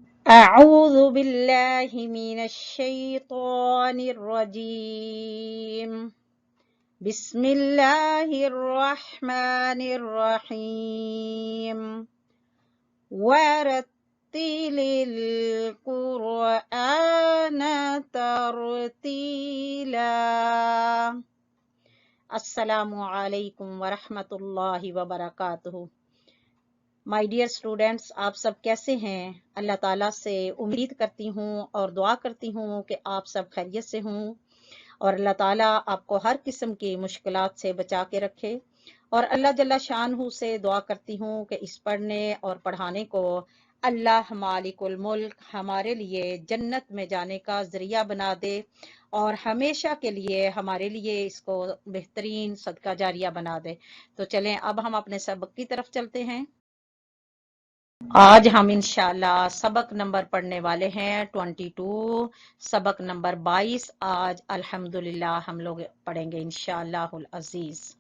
أعوذ بالله من الشيطان الرجيم بسم الله الرحمن الرحيم ورتل القرآن ترتيلا السلام علیکم ورحمۃ اللہ وبرکاتہ۔ مائی ڈیئر اسٹوڈینٹس، آپ سب کیسے ہیں؟ اللہ تعالیٰ سے امید کرتی ہوں اور دعا کرتی ہوں کہ آپ سب خیریت سے ہوں اور اللہ تعالیٰ آپ کو ہر قسم کی مشکلات سے بچا کے رکھے، اور اللہ جل شانہ سے دعا کرتی ہوں کہ اس پڑھنے اور پڑھانے کو اللہ مالک الملک ہمارے لیے جنت میں جانے کا ذریعہ بنا دے اور ہمیشہ کے لیے ہمارے لیے اس کو بہترین صدقہ جاریہ بنا دے۔ تو چلیں اب ہم اپنے سبق کی طرف چلتے ہیں۔ آج ہم انشاءاللہ سبق نمبر پڑھنے والے ہیں 22، سبق نمبر 22 آج الحمدللہ ہم لوگ پڑھیں گے انشاءاللہ العزیز۔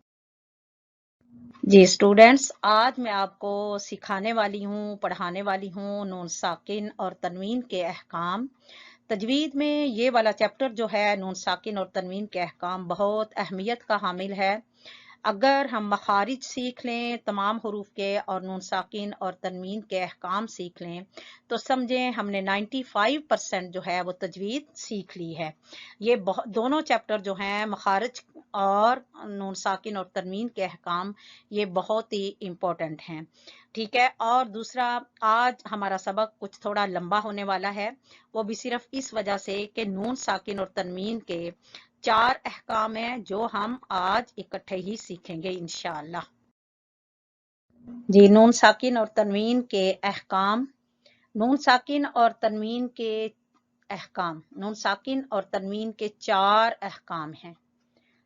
جی اسٹوڈینٹس، آج میں آپ کو سکھانے والی ہوں، پڑھانے والی ہوں نون ساکن اور تنوین کے احکام۔ تجوید میں یہ والا چیپٹر جو ہے نون ساکن اور تنوین کے احکام بہت اہمیت کا حامل ہے۔ اگر ہم مخارج سیکھ لیں تمام حروف کے اور نون ساکن اور تنوین کے احکام سیکھ لیں تو سمجھیں ہم نے 95% جو ہے وہ تجوید سیکھ لی ہے۔ یہ دونوں چیپٹر جو ہیں مخارج اور نون ساکن اور تنوین کے احکام یہ بہت ہی امپورٹنٹ ہیں، ٹھیک ہے۔ اور دوسرا، آج ہمارا سبق کچھ تھوڑا لمبا ہونے والا ہے، وہ بھی صرف اس وجہ سے کہ نون ساکن اور تنوین کے 4 احکام ہیں جو ہم آج اکٹھے ہی سیکھیں گے انشاءاللہ۔ جی، نون ساکن اور تنوین کے احکام۔ نون ساکن اور تنوین کے احکام، نون ساکن اور تنوین کے 4 احکام ہیں۔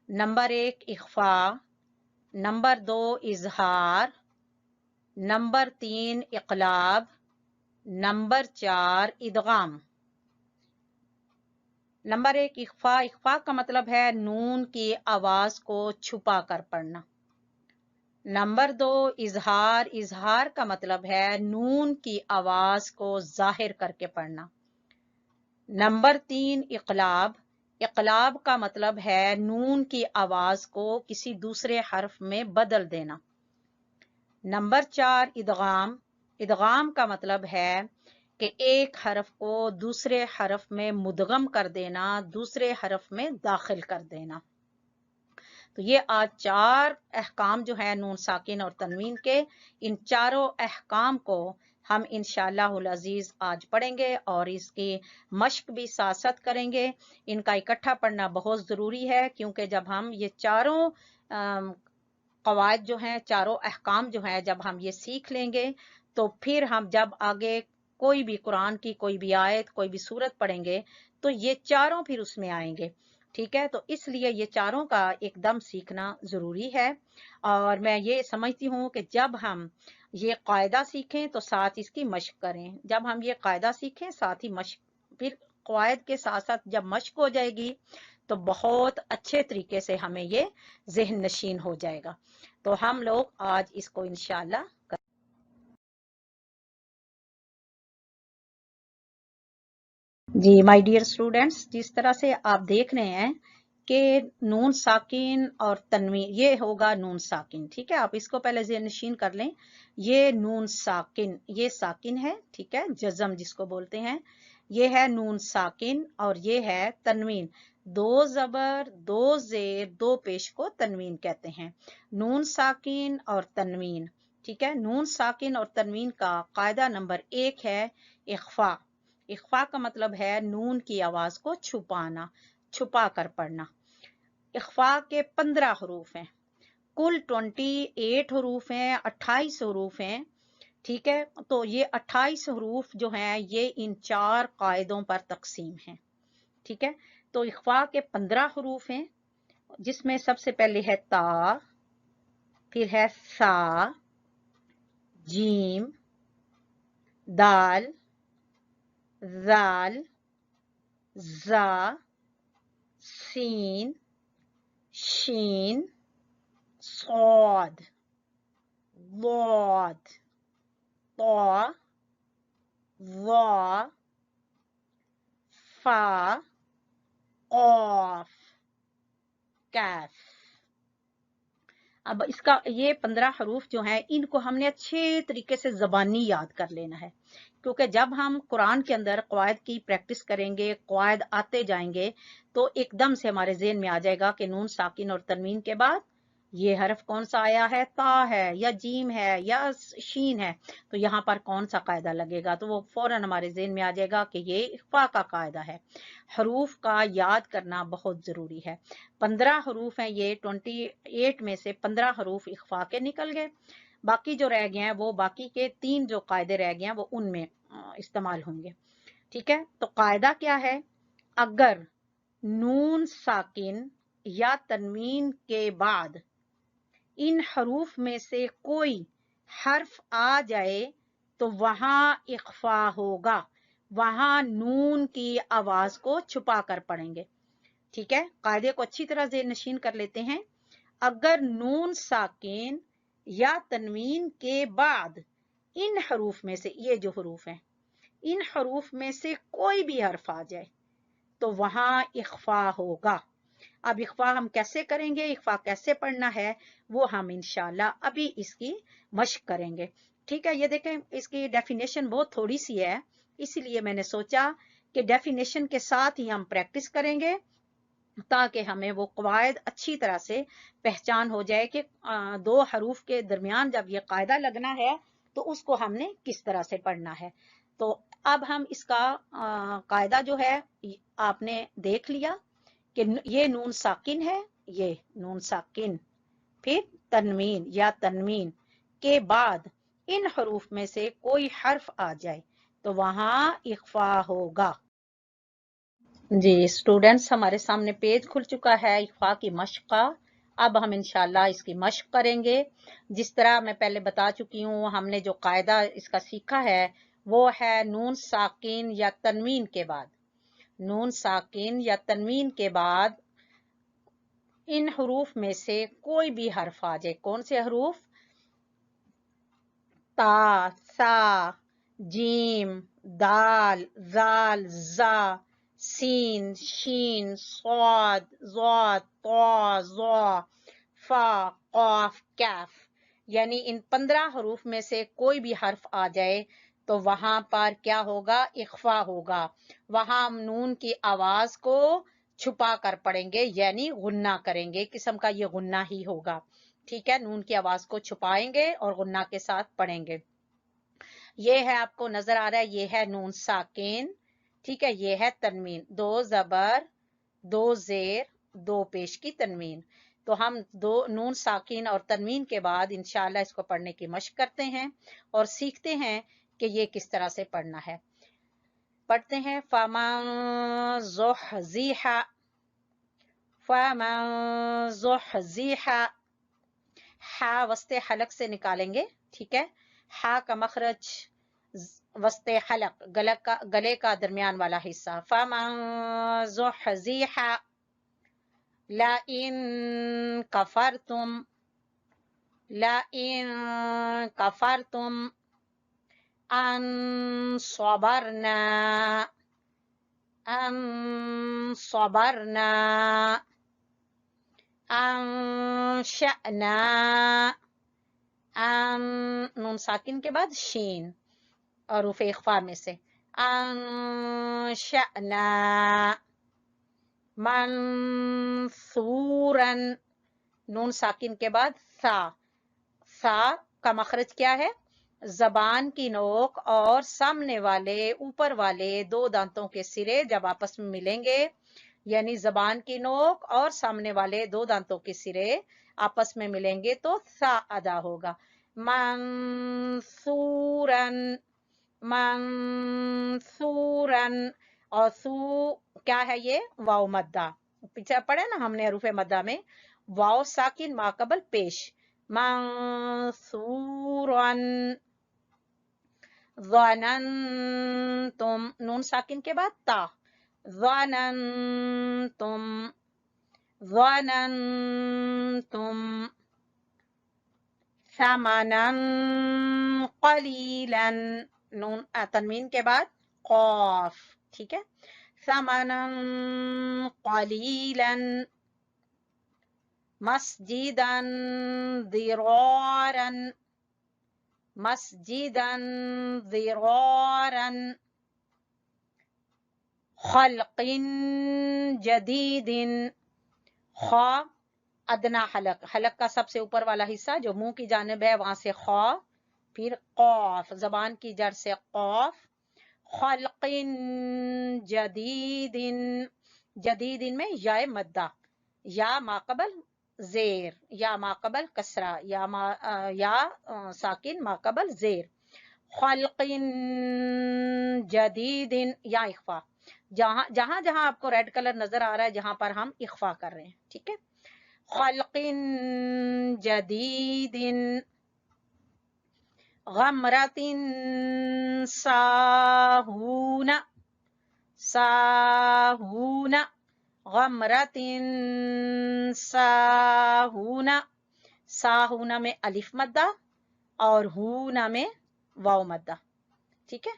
نمبر 1 اخفا، نمبر 2 اظہار، نمبر 3 اقلاب، نمبر 4 ادغام۔ نمبر 1 اخفا، اخفا کا مطلب ہے نون کی آواز کو چھپا کر پڑھنا۔ نمبر 2 اظہار، اظہار کا مطلب ہے نون کی آواز کو ظاہر کر کے پڑھنا۔ نمبر 3 اقلاب، اقلاب کا مطلب ہے نون کی آواز کو کسی دوسرے حرف میں بدل دینا۔ نمبر 4 ادغام، ادغام کا مطلب ہے کہ ایک حرف کو دوسرے حرف میں مدغم کر دینا، دوسرے حرف میں داخل کر دینا۔ تو یہ آج 4 احکام جو ہیں نون ساکن اور تنوین کے، ان چاروں احکام کو ہم انشاءاللہ العزیز آج پڑھیں گے اور اس کی مشق بھی ساتھ ساتھ کریں گے۔ ان کا اکٹھا پڑھنا بہت ضروری ہے کیونکہ جب ہم یہ چاروں قواعد جو ہیں، چاروں احکام جو ہیں، جب ہم یہ سیکھ لیں گے تو پھر ہم جب آگے کوئی بھی قرآن کی کوئی بھی آیت، کوئی بھی سورت پڑھیں گے تو یہ چاروں پھر اس میں آئیں گے، ٹھیک ہے۔ تو اس لیے یہ چاروں کا ایک دم سیکھنا ضروری ہے، اور میں یہ سمجھتی ہوں کہ جب ہم یہ قاعدہ سیکھیں تو ساتھ اس کی مشق کریں۔ جب ہم یہ قاعدہ سیکھیں ساتھ ہی مشق، پھر قواعد کے ساتھ ساتھ جب مشق ہو جائے گی تو بہت اچھے طریقے سے ہمیں یہ ذہن نشین ہو جائے گا۔ تو ہم لوگ آج اس کو انشاءاللہ جی مائی ڈیئر اسٹوڈینٹس، جس طرح سے آپ دیکھ رہے ہیں کہ نون ساکن اور تنوین، یہ ہوگا نون ساکن، ٹھیک ہے۔ آپ اس کو پہلے ذہن نشین کر لیں، یہ نون ساکن، یہ ساکن ہے، ٹھیک ہے، جزم جس کو بولتے ہیں، یہ ہے نون ساکن، اور یہ ہے تنوین۔ 2 زبر 2 زیر 2 پیش کو تنوین کہتے ہیں، نون ساکن اور تنوین، ٹھیک ہے۔ نون ساکن اور تنوین کا قاعدہ نمبر 1 ہے اخفا۔ اخفا کا مطلب ہے نون کی آواز کو چھپانا، چھپا کر پڑھنا۔ اخفا کے 15 حروف ہیں، کل 28 حروف ہیں، 28 حروف ہیں، ٹھیک ہے۔ تو یہ 28 حروف جو ہیں یہ ان 4 قاعدوں پر تقسیم ہیں، ٹھیک ہے۔ تو اخفا کے 15 حروف ہیں، جس میں سب سے پہلے ہے تا، پھر ہے سا، جیم، دال، ذال، زا، سین، شین، صاد، ضاد، طا، ظا فا قاف کیف. اب اس کا یہ 15 حروف جو ہیں ان کو ہم نے اچھے طریقے سے زبانی یاد کر لینا ہے، کیونکہ جب ہم قرآن کے اندر قواعد کی پریکٹس کریں گے، قواعد آتے جائیں گے تو ایک دم سے ہمارے ذہن میں آ جائے گا کہ نون ساکن اور تنوین کے بعد یہ حرف کون سا آیا ہے، تا ہے یا جیم ہے یا شین ہے، تو یہاں پر کون سا قاعدہ لگے گا، تو وہ فوراً ہمارے ذہن میں آ جائے گا کہ یہ اخفا کا قاعدہ ہے. حروف کا یاد کرنا بہت ضروری ہے. 15 حروف ہیں، یہ 28 میں سے 15 حروف اخفا کے نکل گئے، باقی جو رہ گئے ہیں وہ باقی کے 3 جو قاعدے رہ گئے ہیں وہ ان میں استعمال ہوں گے. ٹھیک ہے، تو قاعدہ کیا ہے؟ اگر نون ساکن یا تنوین کے بعد ان حروف میں سے کوئی حرف آ جائے تو وہاں اخفا ہوگا، وہاں نون کی آواز کو چھپا کر پڑھیں گے. ٹھیک ہے، قاعدے کو اچھی طرح ذہن نشین کر لیتے ہیں. اگر نون ساکن یا تنوین کے بعد ان حروف میں سے، یہ جو حروف ہیں ان حروف میں سے کوئی بھی حرف آ جائے تو وہاں اخفا ہوگا. اب اخفا ہم کیسے کریں گے، اخفا کیسے پڑھنا ہے، وہ ہم انشاءاللہ ابھی اس کی مشق کریں گے. ٹھیک ہے، یہ دیکھیں اس کی ڈیفینیشن بہت تھوڑی سی ہے، اسی لیے میں نے سوچا کہ ڈیفینیشن کے ساتھ ہی ہم پریکٹس کریں گے تاکہ ہمیں وہ قواعد اچھی طرح سے پہچان ہو جائے کہ 2 حروف کے درمیان جب یہ قاعدہ لگنا ہے تو اس کو ہم نے کس طرح سے پڑھنا ہے. تو اب ہم اس کا قاعدہ جو ہے آپ نے دیکھ لیا کہ یہ نون ساکن ہے، یہ نون ساکن، پھر تنوین یا تنوین کے بعد ان حروف میں سے کوئی حرف آ جائے تو وہاں اخفا ہوگا. جی اسٹوڈینٹس، ہمارے سامنے پیج کھل چکا ہے اخفا کی مشق کا. اب ہم انشاءاللہ اس کی مشق کریں گے. جس طرح میں پہلے بتا چکی ہوں، ہم نے جو قاعدہ اس کا سیکھا ہے وہ ہے نون ساکن یا تنوین کے بعد، نون ساکن یا تنوین کے بعد ان حروف میں سے کوئی بھی حرف آ جائے. کون سے حروف؟ تا، سا، جیم، دال، زال، زا، سین، شین، صاد، ضاد، طا، ظا، فا، قاف، کیف، یعنی ان 15 حروف میں سے کوئی بھی حرف آ جائے تو وہاں پر کیا ہوگا؟ اخفا ہوگا. وہاں ہم نون کی آواز کو چھپا کر پڑھیں گے، یعنی غنہ کریں گے، قسم کا یہ غنہ ہی ہوگا. ٹھیک ہے، نون کی آواز کو چھپائیں گے اور غنہ کے ساتھ پڑھیں گے. یہ ہے آپ کو نظر آ رہا ہے، یہ ہے نون ساکن. ٹھیک ہے، یہ ہے تنوین، 2 زبر 2 زیر 2 پیش کی تنوین. تو ہم نون ساکن اور تنوین کے بعد انشاءاللہ اس کو پڑھنے کی مشق کرتے ہیں اور سیکھتے ہیں کہ یہ کس طرح سے پڑھنا ہے. پڑھتے ہیں فَمَن زُحْزِحَ، فَمَن زُحْزِحَ، ہا وسط حلق سے نکالیں گے. ٹھیک ہے، ہا کا مخرج وسط حلق، گلے کا درمیان والا حصہ. فَمَن زُحْزِحَ لَئِن كَفَرْتُمْ، لَئِن كَفَرْتُمْ أَن صَبَرْنَا، أَن صَبَرْنَا انشأنا، ان نون ساکن کے بعد شین اور حروف اخفا میں سے، انشأنا منصورا، نون ساکن کے بعد سا، سا کا مخرج کیا ہے؟ زبان کی نوک اور سامنے والے اوپر والے 2 دانتوں کے سرے جب آپس میں ملیں گے، یعنی زبان کی نوک اور سامنے والے 2 دانتوں کے سرے آپس میں ملیں گے تو سا ادا ہوگا. منصورن، منصورن، اور سو کیا ہے؟ یہ واو مدہ، پیچھے پڑھے نا ہم نے حروف مدہ میں واو ساکن ما قبل پیش. منصورن، ظننتم، نون ساکن کے بعد تا، ظننتم، ظننتم ثمنا قليلا، नून तनवीन के बाद कौफ, ठीक है। समनन कलीलन, मस्जिदन दिरारन, मस्जिदन दिरारन, खल्किन जदीदिन, खा अदना हलक, हलक का सबसे ऊपर वाला हिस्सा जो मुंह की जानिब है वहां से खा, फिर कौफ जबान की जड़ से कौफ, खल्किन जदीदिन, जदीदिन में या मद्दा, या माकबल जेर, या माकबल कसरा, या साकिन माकबल जेर, खल्किन जदीदिन या इख्फा, जहां जहां जहां आपको रेड कलर नजर आ रहा है जहां पर हम इख्फा कर रहे हैं, ठीक है। खल्किन जदीदिन, गमरतिन साहूना, साहूना, गमरतिन साहूना, साहूना में अलिफ मद्दा और हूना में वाव मद्दा, ठीक है।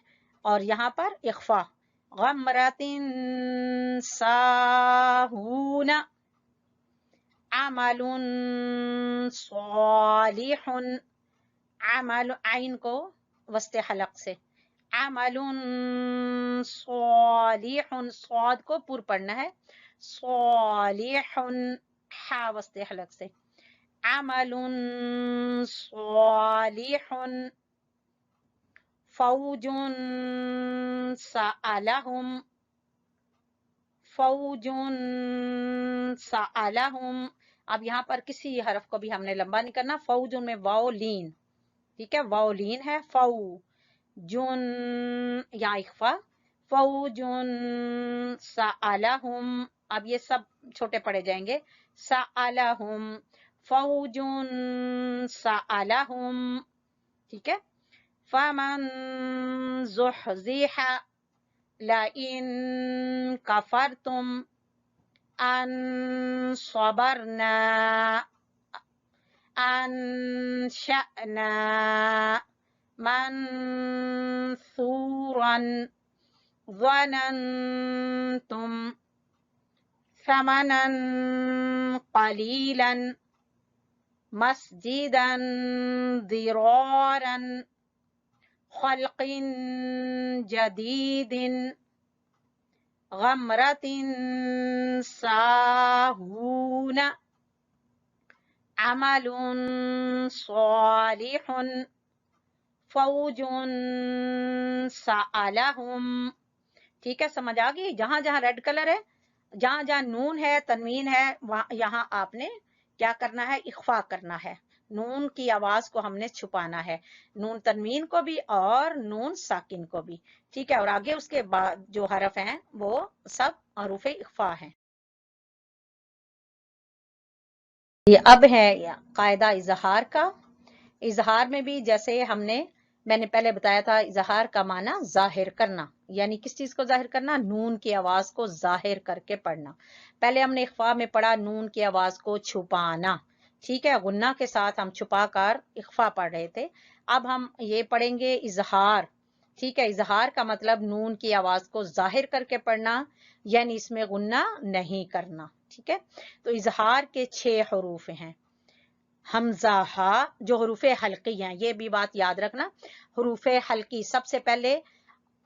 और यहाँ पर इख्फा, गमरतिन साहूना, अमलुन सालिहुन, अमल आइन को वस्ते हलक से, अमलुन सालिहुन, स्वाद को पूर पढ़ना है, सालिहुन हा वस्ते हलक से, अमलुन सालिहुन, फौजुन सअलहुम, फौजुन सअलहुम। अब यहाँ पर किसी हरफ को भी हमने लंबा नहीं करना, फौजुन में वाव लीन, ठीक है, वाव लीन है, फौ जुन या इख्फा, फौजुन सअलहुम, अब ये सब छोटे पड़े जाएंगे, सअलहुम, फौजुन सअलहुम, ठीक है। फमन ज़ुहज़िहा लइन कफरतुम अन सबरना अनशअना मंसूरन ज़ननतुम समनन कलीलन मस्जिदन दिरारन खल्किन जदीदिन गमरतिन साहूना अमलुन सालिहुन फौजुन सअलहुम। ठीक है, समझ आ गई। जहां जहां रेड कलर है, जहां जहां नून है, तनवीन है, वहां यहां आपने क्या करना है, इख्फा करना है। नून की आवाज को हमने छुपाना है, नून तनवीन को भी और नून साकिन को भी। ठीक है, और आगे उसके बाद जो हरफ हैं वो सब हरूफे इख्फा हैं। ये अब है कायदा इजहार का। इजहार में भी जैसे मैंने पहले बताया था, इजहार का माना जाहिर करना, यानी किस चीज को जाहिर करना, नून की आवाज को जाहिर करके पढ़ना। पहले हमने इख्फा में पढ़ा नून की आवाज को छुपाना, ठीक है, गुन्ना के साथ हम छुपा कर इख्फा पढ़ रहे थे। अब हम ये पढ़ेंगे इजहार। ठीक है, इजहार का मतलब नून की आवाज को जाहिर करके पढ़ना, यानी इसमें गुन्ना नहीं करना। ठीक है, तो इजहार के 6 हरूफ हैं। हमजा हा जो हरूफे हल्की हैं, ये भी बात याद रखना, हरूफे हल्की सबसे पहले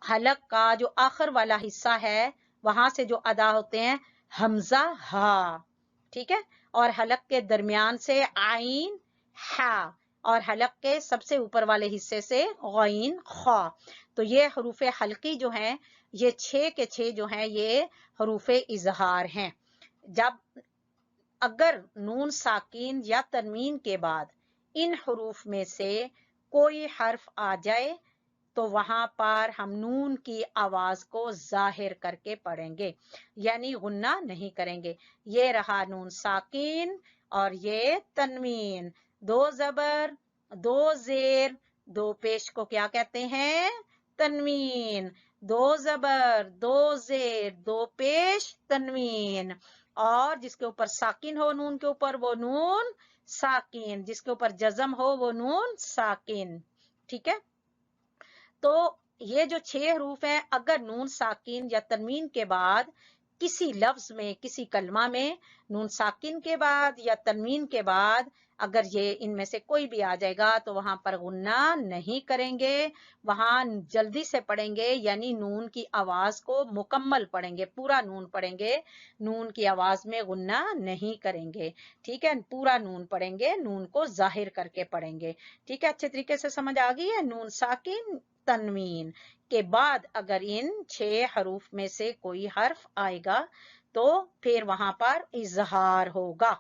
हलक का जो आखिर वाला हिस्सा है वहां से जो अदा होते हैं हमजा हा, ठीक है, और हलक के दरमियान से आइन हा, और हलक के सबसे ऊपर वाले हिस्से से गईन खा। तो ये हरूफे हल्की जो हैं, ये 6 के 6 जो हैं ये हरूफे इजहार हैं। जब अगर नून साकिन या तनवीन के बाद इन हरूफ में से कोई हर्फ आ जाए तो वहां पर हम नून की आवाज को जाहिर करके पढ़ेंगे, यानी गुन्ना नहीं करेंगे। ये रहा नून साकिन और ये तनवीन, 2 जबर 2 जेर 2 पेश को क्या कहते हैं, तनवीन। 2 जबर 2 जेर 2 पेश तनवीन, और जिसके ऊपर साकिन हो नून के ऊपर वो नून साकिन, जिसके ऊपर जज़म हो वो नून साकिन। ठीक है, تو یہ جو 6 حروف ہیں اگر نون ساکن یا تنوین کے بعد کسی لفظ میں کسی کلمہ میں نون ساکن کے بعد یا تنوین کے بعد اگر یہ ان میں سے کوئی بھی آ جائے گا تو وہاں پر غنہ نہیں کریں گے، وہاں جلدی سے پڑھیں گے، یعنی نون کی آواز کو مکمل پڑھیں گے، پورا نون پڑھیں گے، نون کی آواز میں غنہ نہیں کریں گے، ٹھیک ہے، پورا نون پڑھیں گے، نون کو ظاہر کر کے پڑھیں گے، ٹھیک ہے، اچھے طریقے سے سمجھ آ گئی ہے؟ نون ساکن تنوین کے بعد اگر ان 6 حروف میں سے کوئی حرف آئے گا تو پھر وہاں پر اظہار ہوگا،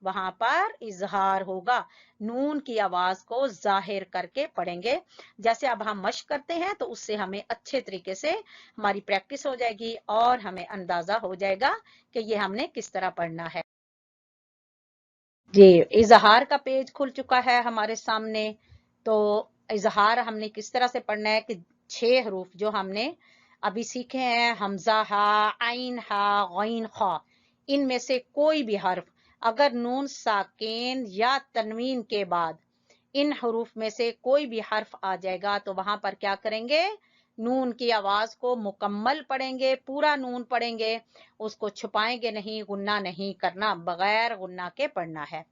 وہاں پر اظہار ہوگا، نون کی آواز کو ظاہر کر کے پڑھیں گے۔ جیسے اب ہم مشق کرتے ہیں تو اس سے ہمیں اچھے طریقے سے ہماری پریکٹس ہو جائے گی اور ہمیں اندازہ ہو جائے گا کہ یہ ہم نے کس طرح پڑھنا ہے۔ یہ اظہار کا پیج کھل چکا ہے ہمارے سامنے، تو اظہار ہم نے کس طرح سے پڑھنا ہے کہ 6 حروف جو ہم نے ابھی سیکھے ہیں، حمزہ ہا، عین ہا، غین خا، ان میں سے کوئی بھی حرف اگر نون ساکن یا تنوین کے بعد ان حروف میں سے کوئی بھی حرف آ جائے گا تو وہاں پر کیا کریں گے؟ نون کی آواز کو مکمل پڑھیں گے، پورا نون پڑھیں گے، اس کو چھپائیں گے نہیں، غنہ نہیں کرنا، بغیر غنہ کے پڑھنا ہے۔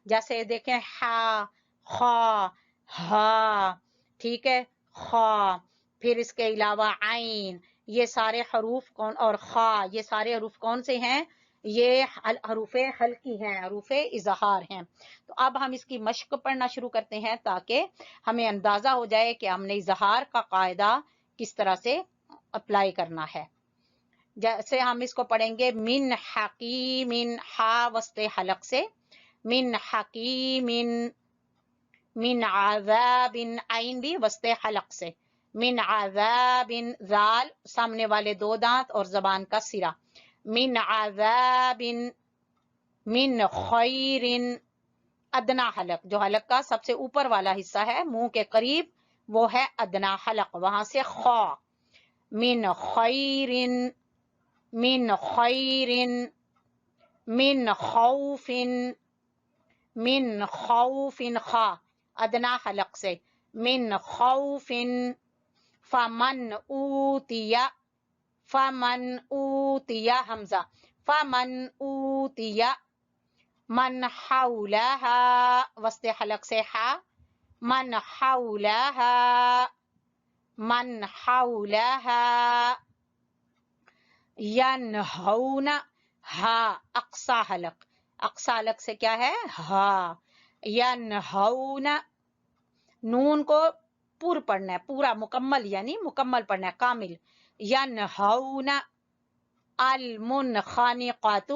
جیسے دیکھیں ہا، خا، ہا، ٹھیک ہے، خا، پھر اس کے علاوہ عین، یہ سارے حروف کون، اور خا، یہ سارے حروف کون سے ہیں؟ یہ حروف حلقی ہیں، حروف اظہار ہیں۔ تو اب ہم اس کی مشق پڑھنا شروع کرتے ہیں تاکہ ہمیں اندازہ ہو جائے کہ ہم نے اظہار کا قاعدہ کس طرح سے اپلائی کرنا ہے۔ جیسے ہم اس کو پڑھیں گے من حکیم، ہا وسط حلق سے، من حکیم، من عذاب، عین بھی وسط حلق سے، من عذاب، ذال سامنے والے 2 دانت اور زبان کا سرا، من عذاب، من خیر، ادنا حلق، جو حلق کا سب سے اوپر والا حصہ ہے منہ کے قریب وہ ہے ادنا حلق، وہاں سے خا، من خیر، من خیر، من خوف، من خوف، خا ادنا حلق سے، من خوف، فمن اوتیا، فمن اوتیا حمزہ، فمن اوتیا، من حولها وسط حلق سے ہا، من حولها، من حولها، ینہون، ہا اقصا حلق، اقصا حلق سے کیا ہے؟ ہا، ینہون، نون کو پور پڑھنا ہے، پورا مکمل، یعنی مکمل پڑھنا ہے، کامل، ینہون، المنخنقات،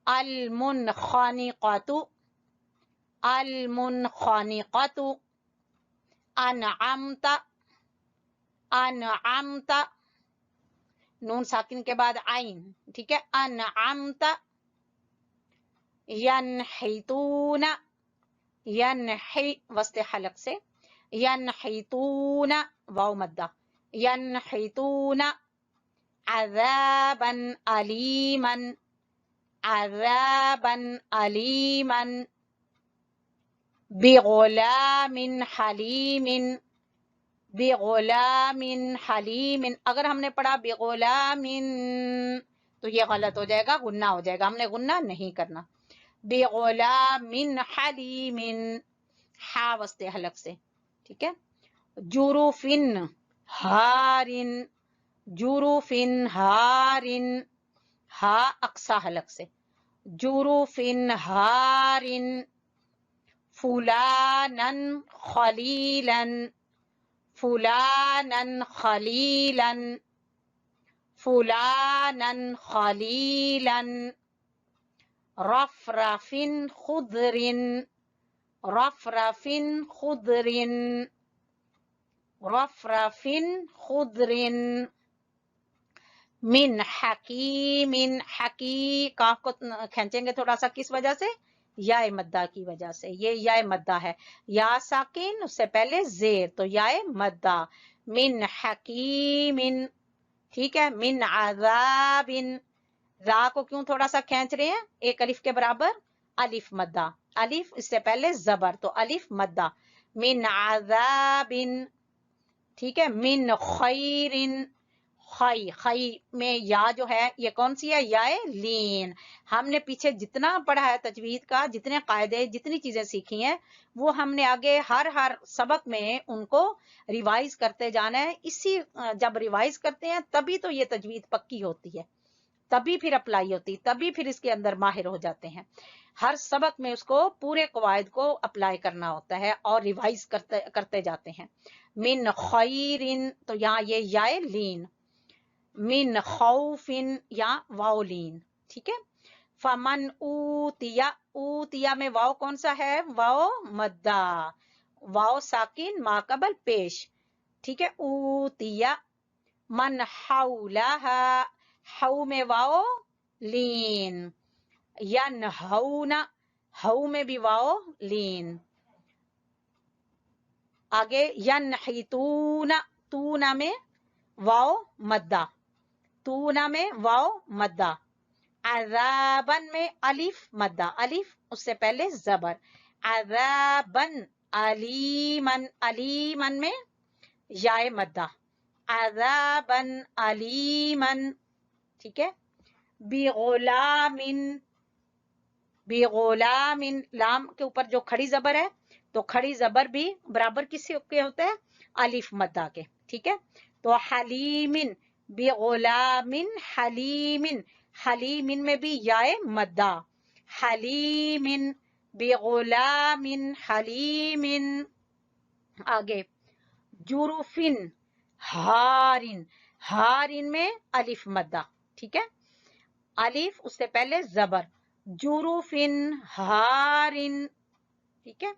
المنخنقات، المنخنقات، انعمت، انعمت، نون ساکن کے بعد عین، ٹھیک ہے، انعمت، ینحتون، ینحی وسط حلق سے، ینحتون، واو مدہ، ینحتون، عذابا علیما، عذابا علیما، بغلام حلیم، بغلام حلیم، اگر ہم نے پڑھا بغلام تو یہ غلط ہو جائے گا، غنہ ہو جائے گا، ہم نے غنہ نہیں کرنا، بغلام حلیم، ہا وسط حلق سے، ٹھیک ہے، جروف ہار، جروف ہار، ہا اقصا حلق سے، جروف ہار، فلانا خلیلا، فلانا خلیلا، فلانا خلیلا، رفرف خضر، رفرف خضر، رفرف خضر، من حکیم، کاف کو کھینچیں گے تھوڑا سا، کس وجہ سے؟ یا مدہ کی وجہ سے، یہ یا مدہ ہے، یا ساکن اس سے پہلے زیر، تو یا مدہ، من حکیم، ٹھیک ہے، من عذاب، را کو کیوں تھوڑا سا کھینچ رہے ہیں؟ ایک الف کے برابر الف مدہ، الف اس سے پہلے زبر، تو الف مدہ، من عذاب، ठीक है। मिन खैरिन, खई, खई में या जो है ये कौन सी है, या लीन। हमने पीछे जितना पढ़ा है तजवीद का, जितने कायदे, जितनी चीजें सीखी हैं, वो हमने आगे हर सबक में उनको रिवाइज करते जाना है। इसी जब रिवाइज करते हैं तभी तो ये तजवीद पक्की होती है, तभी फिर अप्लाई होती, तभी फिर इसके अंदर माहिर हो जाते हैं। हर सबक में उसको पूरे कवायद को अप्लाई करना होता है और रिवाइज करते जाते हैं। मिन खैरिन, तो यहाँ ये या लीन। मिन खौफिन या वाओलीन, ठीक है। फमन ऊतिया, ऊतिया में वाव कौन सा है, वाव मद्दा, वाव साकिन माकबल पेश, ठीक है। ऊतिया। मन हौलाहा, हऊ में वाव लीन। यनहौना, हऊ में भी वाव लीन। आगे यनहितूना, तूना में वाव मद्दा, तूना में वाव मद्दा। अज़ाबन में अलिफ मद्दा, अलिफ उससे पहले जबर। अज़ाबन, अलीमन, अलीमन में याए मद्दा। अज़ाबन अलीमन, ठीक है। बिगुलामिन, बिगुलामिन, लाम के ऊपर जो खड़ी जबर है, तो खड़ी जबर भी बराबर किसके के होते हैं, अलिफ मद्दा के, ठीक है। तो हलीमिन, बिगुलामिन हलीमिन, हलीमिन में भी याए मद्दा। हलीमिन, बिगुलामिन हलीमिन। आगे जुरुफिन, हारिन, हारिन में अलिफ मद्दा, ठीक है। अलिफ उससे पहले जबर। जुरुफिन हारिन, ठीक है।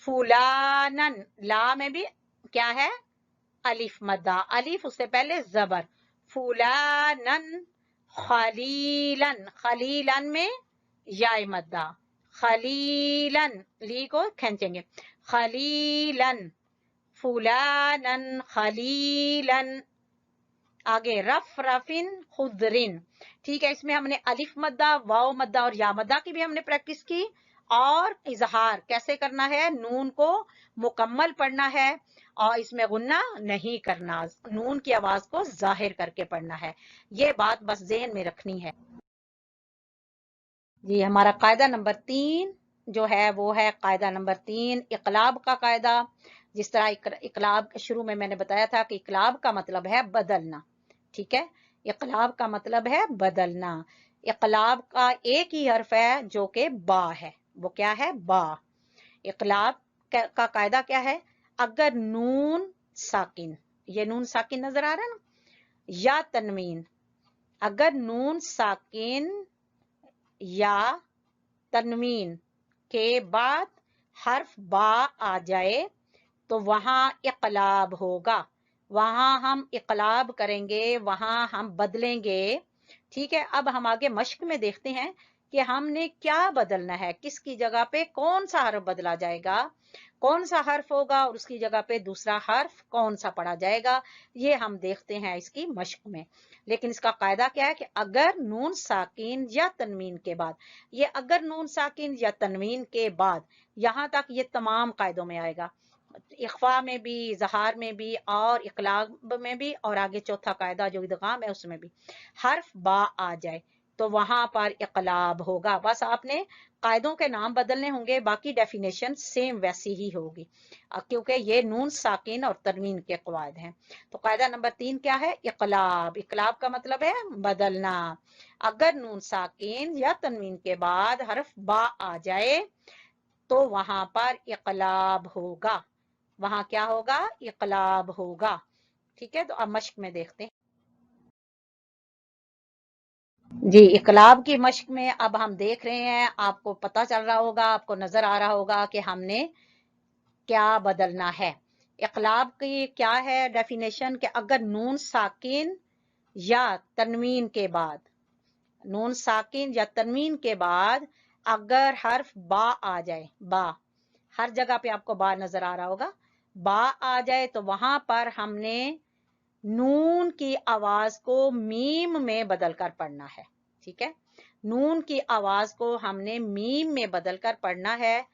फुलानन, ला में भी क्या है, अलिफ मद्दा, अलिफ उससे पहले जबर। फुलानन खलीलन, खलीलन में याय मद्दा। खलीलन, ली को खींचेंगे, खलीलन। फुलानन खलीलन। आगे रफ रफिन खुदरिन, ठीक है। इसमें हमने अलिफ मद्दा, वाव मद्दा और या मद्दा की भी हमने प्रैक्टिस की, और इजहार कैसे करना है, नून को मुकम्मल पढ़ना है और इसमें गुन्ना नहीं करना, नून की आवाज को जाहिर करके पढ़ना है। ये बात बस ज़हन में रखनी है जी। हमारा कायदा नंबर 3 जो है वो है कायदा नंबर 3, इकलाब का कायदा। जिस तरह इकलाब शुरू में मैंने बताया था कि इकलाब का मतलब है बदलना, ठीक है। इकलाब का मतलब है बदलना। इकलाब का एक ही हर्फ है जो कि बा है, वो क्या है, बा। इकलाब का कायदा क्या है, अगर नून साकिन, ये नून साकिन नजर आ रहा है ना, या तनवीन, अगर नून साकिन या तनवीन के बाद हर्फ बा आ जाए तो वहां इकलाब होगा, वहां हम इकलाब करेंगे, वहां हम बदलेंगे, ठीक है। अब हम आगे मश्क में देखते हैं कि हमने क्या बदलना है, किसकी जगह पे कौन सा हर्फ बदला जाएगा, कौन सा हर्फ होगा और उसकी जगह पे दूसरा हर्फ कौन सा पढ़ा जाएगा, ये हम देखते हैं इसकी मश्क में। लेकिन इसका कायदा क्या है कि अगर नून साकिन या तनवीन के बाद, ये अगर नून साकिन या तनवीन के बाद, यहां तक ये तमाम कायदों में आएगा, इख्फा में भी, इजहार में भी और इकलाब में भी, और आगे चौथा कायदा जो इदगाम है उसमें भी, हर्फ बा आ जाए तो वहां पर इकलाब होगा। बस आपने कायदों के नाम बदलने होंगे, बाकी डेफिनेशन सेम वैसी ही होगी, क्योंकि ये नून साकिन और तनवीन के कवायद हैं। तो कायदा नंबर 3 क्या है, इकलाब। इकलाब का मतलब है बदलना। अगर नून साकिन या तनवीन के बाद हर्फ बा आ जाए तो वहां पर इकलाब होगा, वहां क्या होगा, इकलाब होगा, ठीक है। तो अब मश्क में देखते हैं जी। इकलाब की मश्क में अब हम देख रहे हैं, आपको पता चल रहा होगा, आपको नजर आ रहा होगा कि हमने क्या बदलना है। इकलाब की क्या है डेफिनेशन, कि अगर नून साकिन या तनवीन के बाद, नून साकिन या तनवीन के बाद अगर हर्फ बा आ जाए, बा, हर जगह पे आपको बा नजर आ रहा होगा, बा आ जाए तो वहां पर हमने नून की आवाज को मीम में बदलकर पढ़ना है, ठीक है। नून की आवाज को हमने मीम में बदलकर पढ़ना है।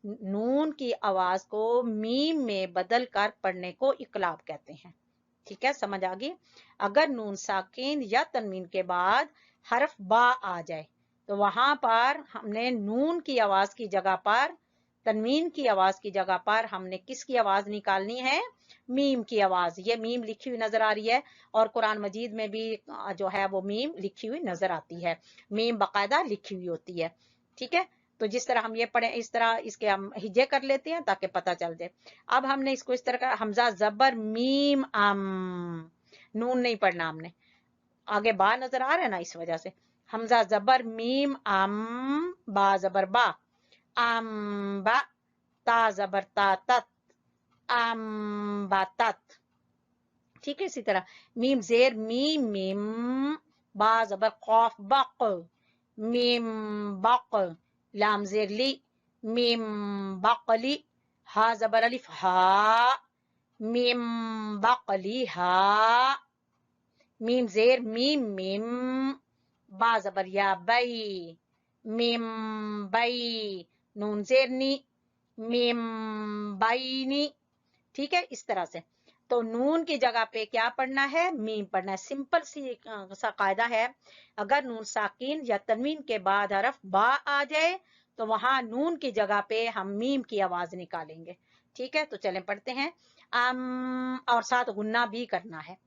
नून की आवाज को मीम में बदल कर पढ़ने को इकलाब कहते हैं। ठीक है, समझ आ गई। अगर नून साकिन या तनवीन के बाद हरफ बा आ जाए तो वहां पर हमने नून की आवाज की जगह पर, तनवीन की आवाज की जगह पर हमने किसकी आवाज निकालनी है? मीम की आवाज। ये मीम लिखी हुई नजर आ रही है और कुरान मजीद में भी जो है वो मीम लिखी हुई नजर आती है, मीम बाकायदा लिखी हुई होती है। ठीक है, तो जिस तरह हम ये पढ़े इस तरह इसके हम हिज्जे कर लेते हैं ताकि पता चल जाए। अब हमने इसको इस तरह का हमजा जबर मीम अम, नून नहीं पढ़ना हमने, आगे बा नजर आ रहा है ना, इस वजह से हमजा जबर मीम अम, बा जबर बा, अम बा, ता जबर ता तत, अम बा तत। ठीक है, इसी तरह मीम जेर मीम मीम, बा जबर खौफ बक, मीम बक, लाम जेर ली, मीम बकली, हा जबर अलिफ हा, मीम बकली हा, मीम जेर मीम मीम, बा जबर या बई, मीम बई, नून जेर नी, मीम बईनी। ठीक है, इस तरह से। तो नून की जगह पे क्या पढ़ना है? मीम पढ़ना है। सिंपल सा कायदा है, अगर नून साकिन या तनवीन के बाद हरफ बा आ जाए तो वहां नून की जगह पे हम मीम की आवाज निकालेंगे। ठीक है, तो चलें पढ़ते हैं। और साथ गुन्ना भी करना है।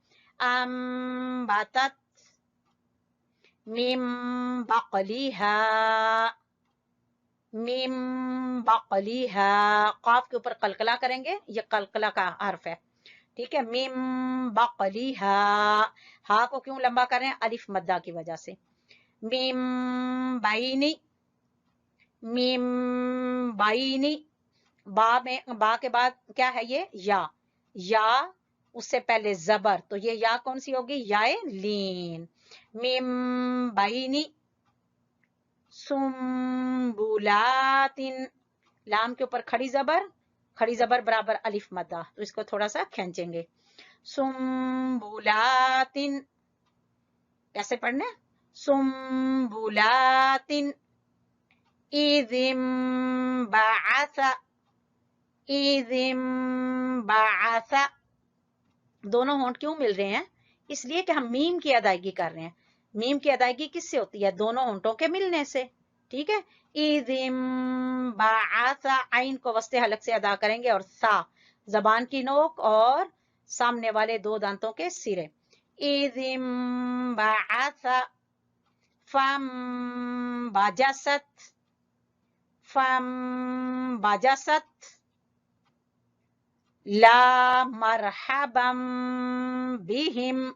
बातत मीम बकलीहा, मीम बकलीहा, काफ के ऊपर कलकला करेंगे, ये कलकला का हर्फ है। ठीक है, मीम बकलीहा, हा को क्यों लंबा कर रहे हैं? अलिफ मद्दा की वजह से। मीम बाईनी, मीम बाईनी, बा के बाद क्या है ये? या उससे पहले जबर, तो ये या कौन सी होगी? याए लीन। मीम बाईनी सुम्बुलातिन, लाम के ऊपर खड़ी जबर बराबर अलिफ मद्दा, तो इसको थोड़ा सा खींचेंगे। सुम्बुलातिन, कैसे पढ़ने? सुम्बुलातिन, इज़िम बाअसा, इज़िम बाअसा। दोनों होंठ क्यों मिल रहे हैं? इसलिए कि हम मीम की अदायगी कर रहे हैं। मीम की अदायगी किससे होती है? दोनों होंठों के मिलने से। ठीक है, इज़िम बाअसा, आइन को वस्ते हलक से अदा करेंगे और सा जबान की नोक और सामने वाले दो दांतों के सिरे। इज़िम बाअसा फम बाजसत, फम बाजसत, ला मरहबम बिहिम,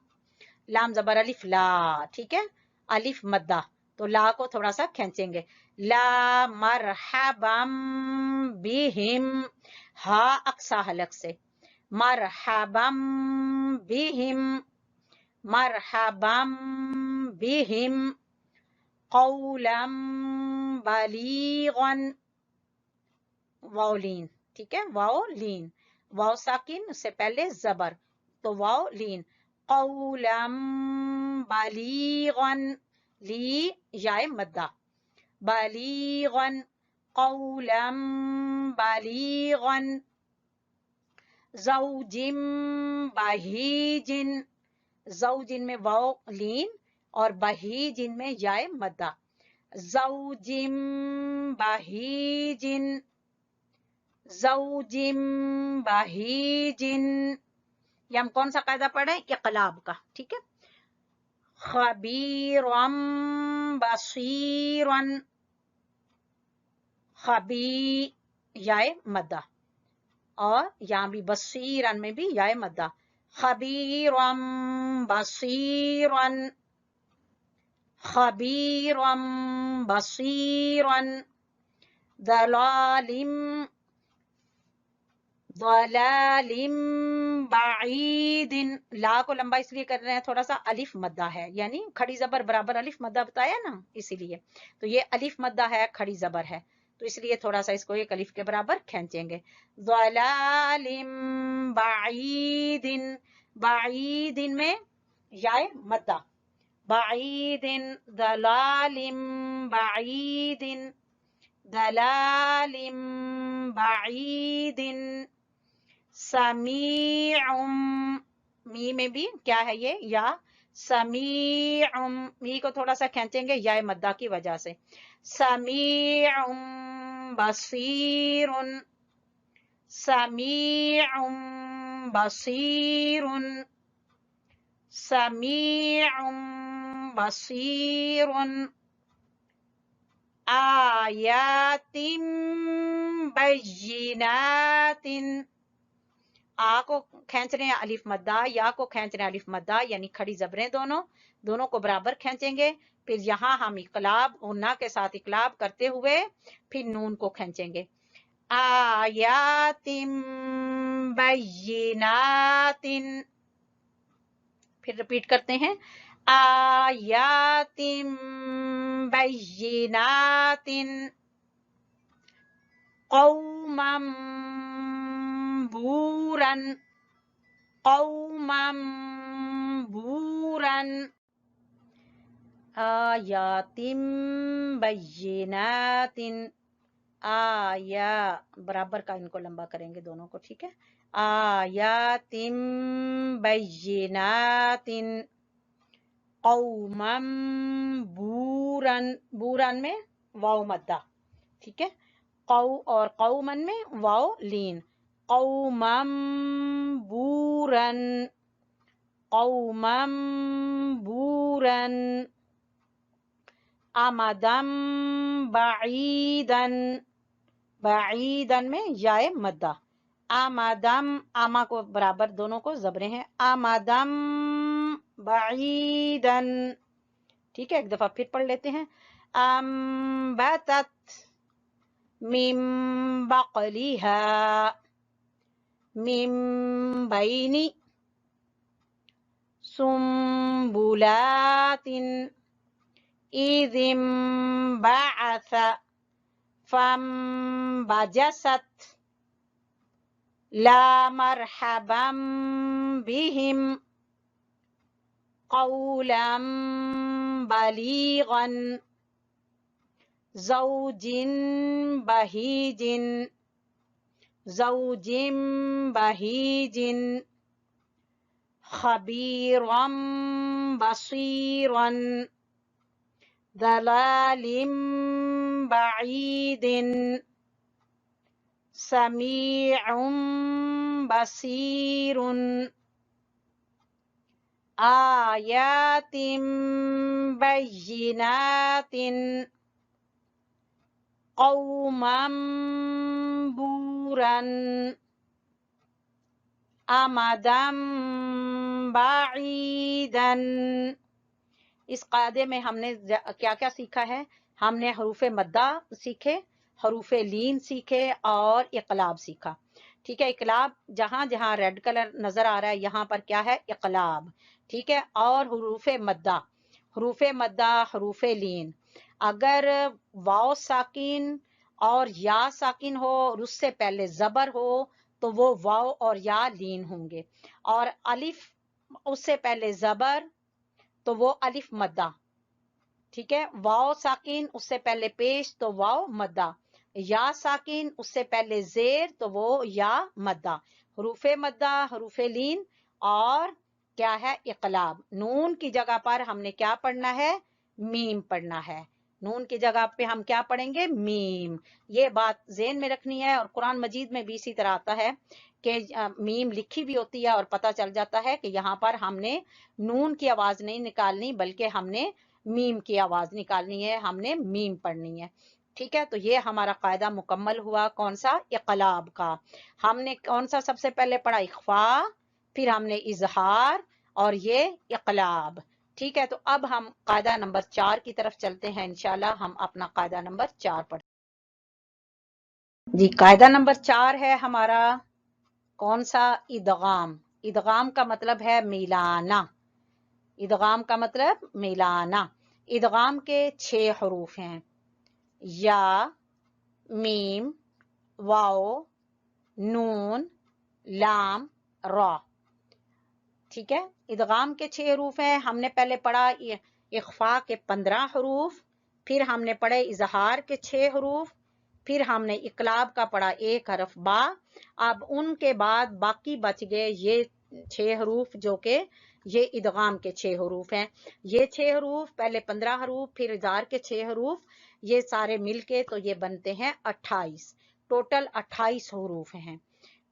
लाम जबर अलिफ ला। ठीक है, अलिफ मद्दा, तो ला को थोड़ा सा खींचेंगे। ला मरहबम बिहिम, हा अक्सा हलक से, मरहबम बिहिम, मरहबम बिहिम, कौलम बलीगन, वाओलीन। ठीक है, वाओलीन, वाओ साकिन उससे पहले जबर, तो वाओलीन। कौलम बलीगन, ली याए मद्दा, बलीगन, कौलम बलीगन, ज़ौजिम बहीजिन, ज़ौजिन में वाओ लीन और बहीजिन में याए मद्दा, ज़ौजिम बहीजिन, ज़ौजिम बहीजिन। ये हम कौन सा कायदा पढ़ रहे हैं? इक़लाब का। ठीक है, खबीरम बसीरन, खबी याए मद्दा, और यहाँ भी बसीरन में भी याए मद्दा, खबीरम बसीरन, खबीरम बसीरन, दलालिम, दलालिम बाईदिन, ला को लंबा इसलिए कर रहे हैं, थोड़ा सा अलिफ मद्दा है, यानी खड़ी जबर बराबर अलिफ मद्दा बताया ना, इसीलिए। तो ये अलिफ मद्दा है, खड़ी जबर है, तो इसलिए थोड़ा सा इसको एक अलिफ के बराबर खींचेंगे। दलालिम बाईदिन, बाईदिन में याए मद्दा, बाईदिन, दलालिम बाईदिन, दलालिम बईदिन, समीउम, मी में भी क्या है ये या, समीउम, मी को थोड़ा सा खींचेंगे या मद्दा की वजह से, समीउम बसीरुन, समीउम बसीरुन, समीउम बसीरुन, आयातिम बय्यिनातिन, आ को खींच रहे हैं अलिफ मद्दा, या को खींच रहे हैं अलिफ मद्दा, यानी खड़ी जबरें दोनों को बराबर खींचेंगे। फिर यहाँ हम इकलाब गुन्ना के साथ इकलाब करते हुए फिर नून को खींचेंगे। आयातिम बय्यिनातिन, फिर रिपीट करते हैं, आयातिम बय्यिनातिन, कौमम बूरन, कौमम बूरन, आयातिम बय्यिनातिन, आया बराबर का इनको लंबा करेंगे दोनों को, ठीक है। आयातिम बय्यिनातिन, कौमम बूरन, बूरन में वाव मद्दा, ठीक है। कौ और कौमन में वाव लीन, कौमम बूरन, कौमम बूरन, अमदम बईदन, बईदन में याए मद्दा, अमदम, आमा को बराबर दोनों को जबरे हैं, अमदम बईदन, ठीक है। एक दफा फिर पढ़ लेते हैं, अम्बतत मिन बक़लिहा मिन बैनी सुम्बुलातिन इज़िम बअस फम्बजसत ला मरहबम बिहिम क़ौलन बलीगन ज़ौजिन बहीजिन, ज़ौजिन बहीजिन, खबीरम बसीरन, दलालिम बईदिन, समीउम बसीरुन, आयातिम बय्यिनातिन, कौमम बूरन, अमदम बईदन। इस कायदे में हमने क्या क्या सीखा है? हमने हरूफे मद्दा सीखे, हरूफे लीन सीखे और इकलाब सीखा, ठीक है। इकलाब जहां जहां रेड कलर नजर आ रहा है यहाँ पर क्या है? इकलाब, ठीक है। और हरूफे मद्दा, हरूफे मद्दा, हरूफे लीन, अगर वाव साकिन और या साकिन हो और उससे पहले जबर हो तो वो वाव और या लीन होंगे, और अलिफ उससे पहले जबर तो वो अलिफ मद्दा, ठीक है। वाव साकिन उससे पहले पेश तो वाव मद्दा, या साकिन उससे पहले जेर तो वो या मद्दा, हरूफे मद्दा, हरूफे लीन और क्या है? इकलाब। नून की जगह पर हमने क्या पढ़ना है? मीम पढ़ना है। नून की जगह पे हम क्या पढ़ेंगे? मीम। ये बात ज़हन में रखनी है। और कुरान मजीद में भी इसी तरह आता है कि मीम लिखी भी होती है और पता चल जाता है कि यहाँ पर हमने नून की आवाज नहीं निकालनी बल्कि हमने मीम की आवाज निकालनी है, हमने मीम पढ़नी है, ठीक है। तो ये हमारा कायदा मुकम्मल हुआ कौन सा? इकलाब का। हमने कौन सा सबसे पहले पढ़ा? इख्फा, फिर हमने इजहार और ये इकलाब, ठीक है। तो अब हम कायदा नंबर 4 की तरफ चलते हैं। इंशाल्लाह हम अपना कायदा नंबर 4 पढ़ते जी। कायदा नंबर 4 है हमारा कौन सा? इदगाम। इदगाम का मतलब है मिलाना। इदगाम का मतलब मिलाना। इदगाम के 6 हरूफ हैं, या, मीम, वाओ, नून, लाम, रा, ठीक है। इदगाम के 6 हरूफ हैं। हमने पहले पढ़ा इख्फा के 15 हरूफ, फिर हमने पढ़े इजहार के 6 हरूफ, फिर हमने इकलाब का पढ़ा एक हरफ बा। अब उनके बाद बाकी बच गए ये 6 हरूफ, जो कि ये इदगाम के 6 हरूफ हैं। ये 6 हरूफ, पहले 15 हरूफ, फिर इज़हार के 6 हरूफ, ये सारे मिलके तो ये बनते हैं 28। टोटल 28 हरूफ हैं।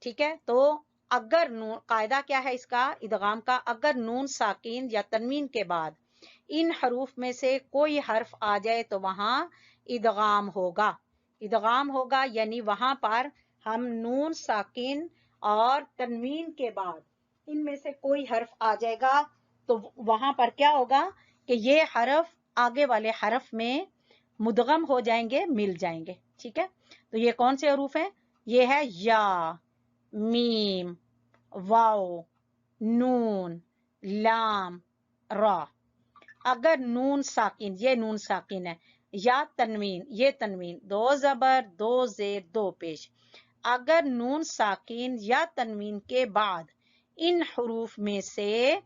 ठीक है, तो अगर नून, कायदा क्या है इसका इदगाम का, अगर नून साकिन या तनवीन के बाद इन हरूफ में से कोई हर्फ आ जाए तो वहां इदगाम होगा। इदगाम होगा यानी वहां पर हम नून साकिन और तनवीन के बाद इनमें से कोई हर्फ आ जाएगा तो वहां पर क्या होगा कि ये हर्फ आगे वाले हर्फ में मुदगम हो जाएंगे, मिल जाएंगे। ठीक है, तो ये कौन से हरूफ हैं? ये है या, मीम, वाओ, नून, लाम, रा। अगर नून साकिन, ये नून साकिन है, या तनवीन, ये तनवीन, 2 ज़बर 2 ज़ेर 2 पेश, अगर नून साकिन या तनवीन के बाद इन हुरूफ में से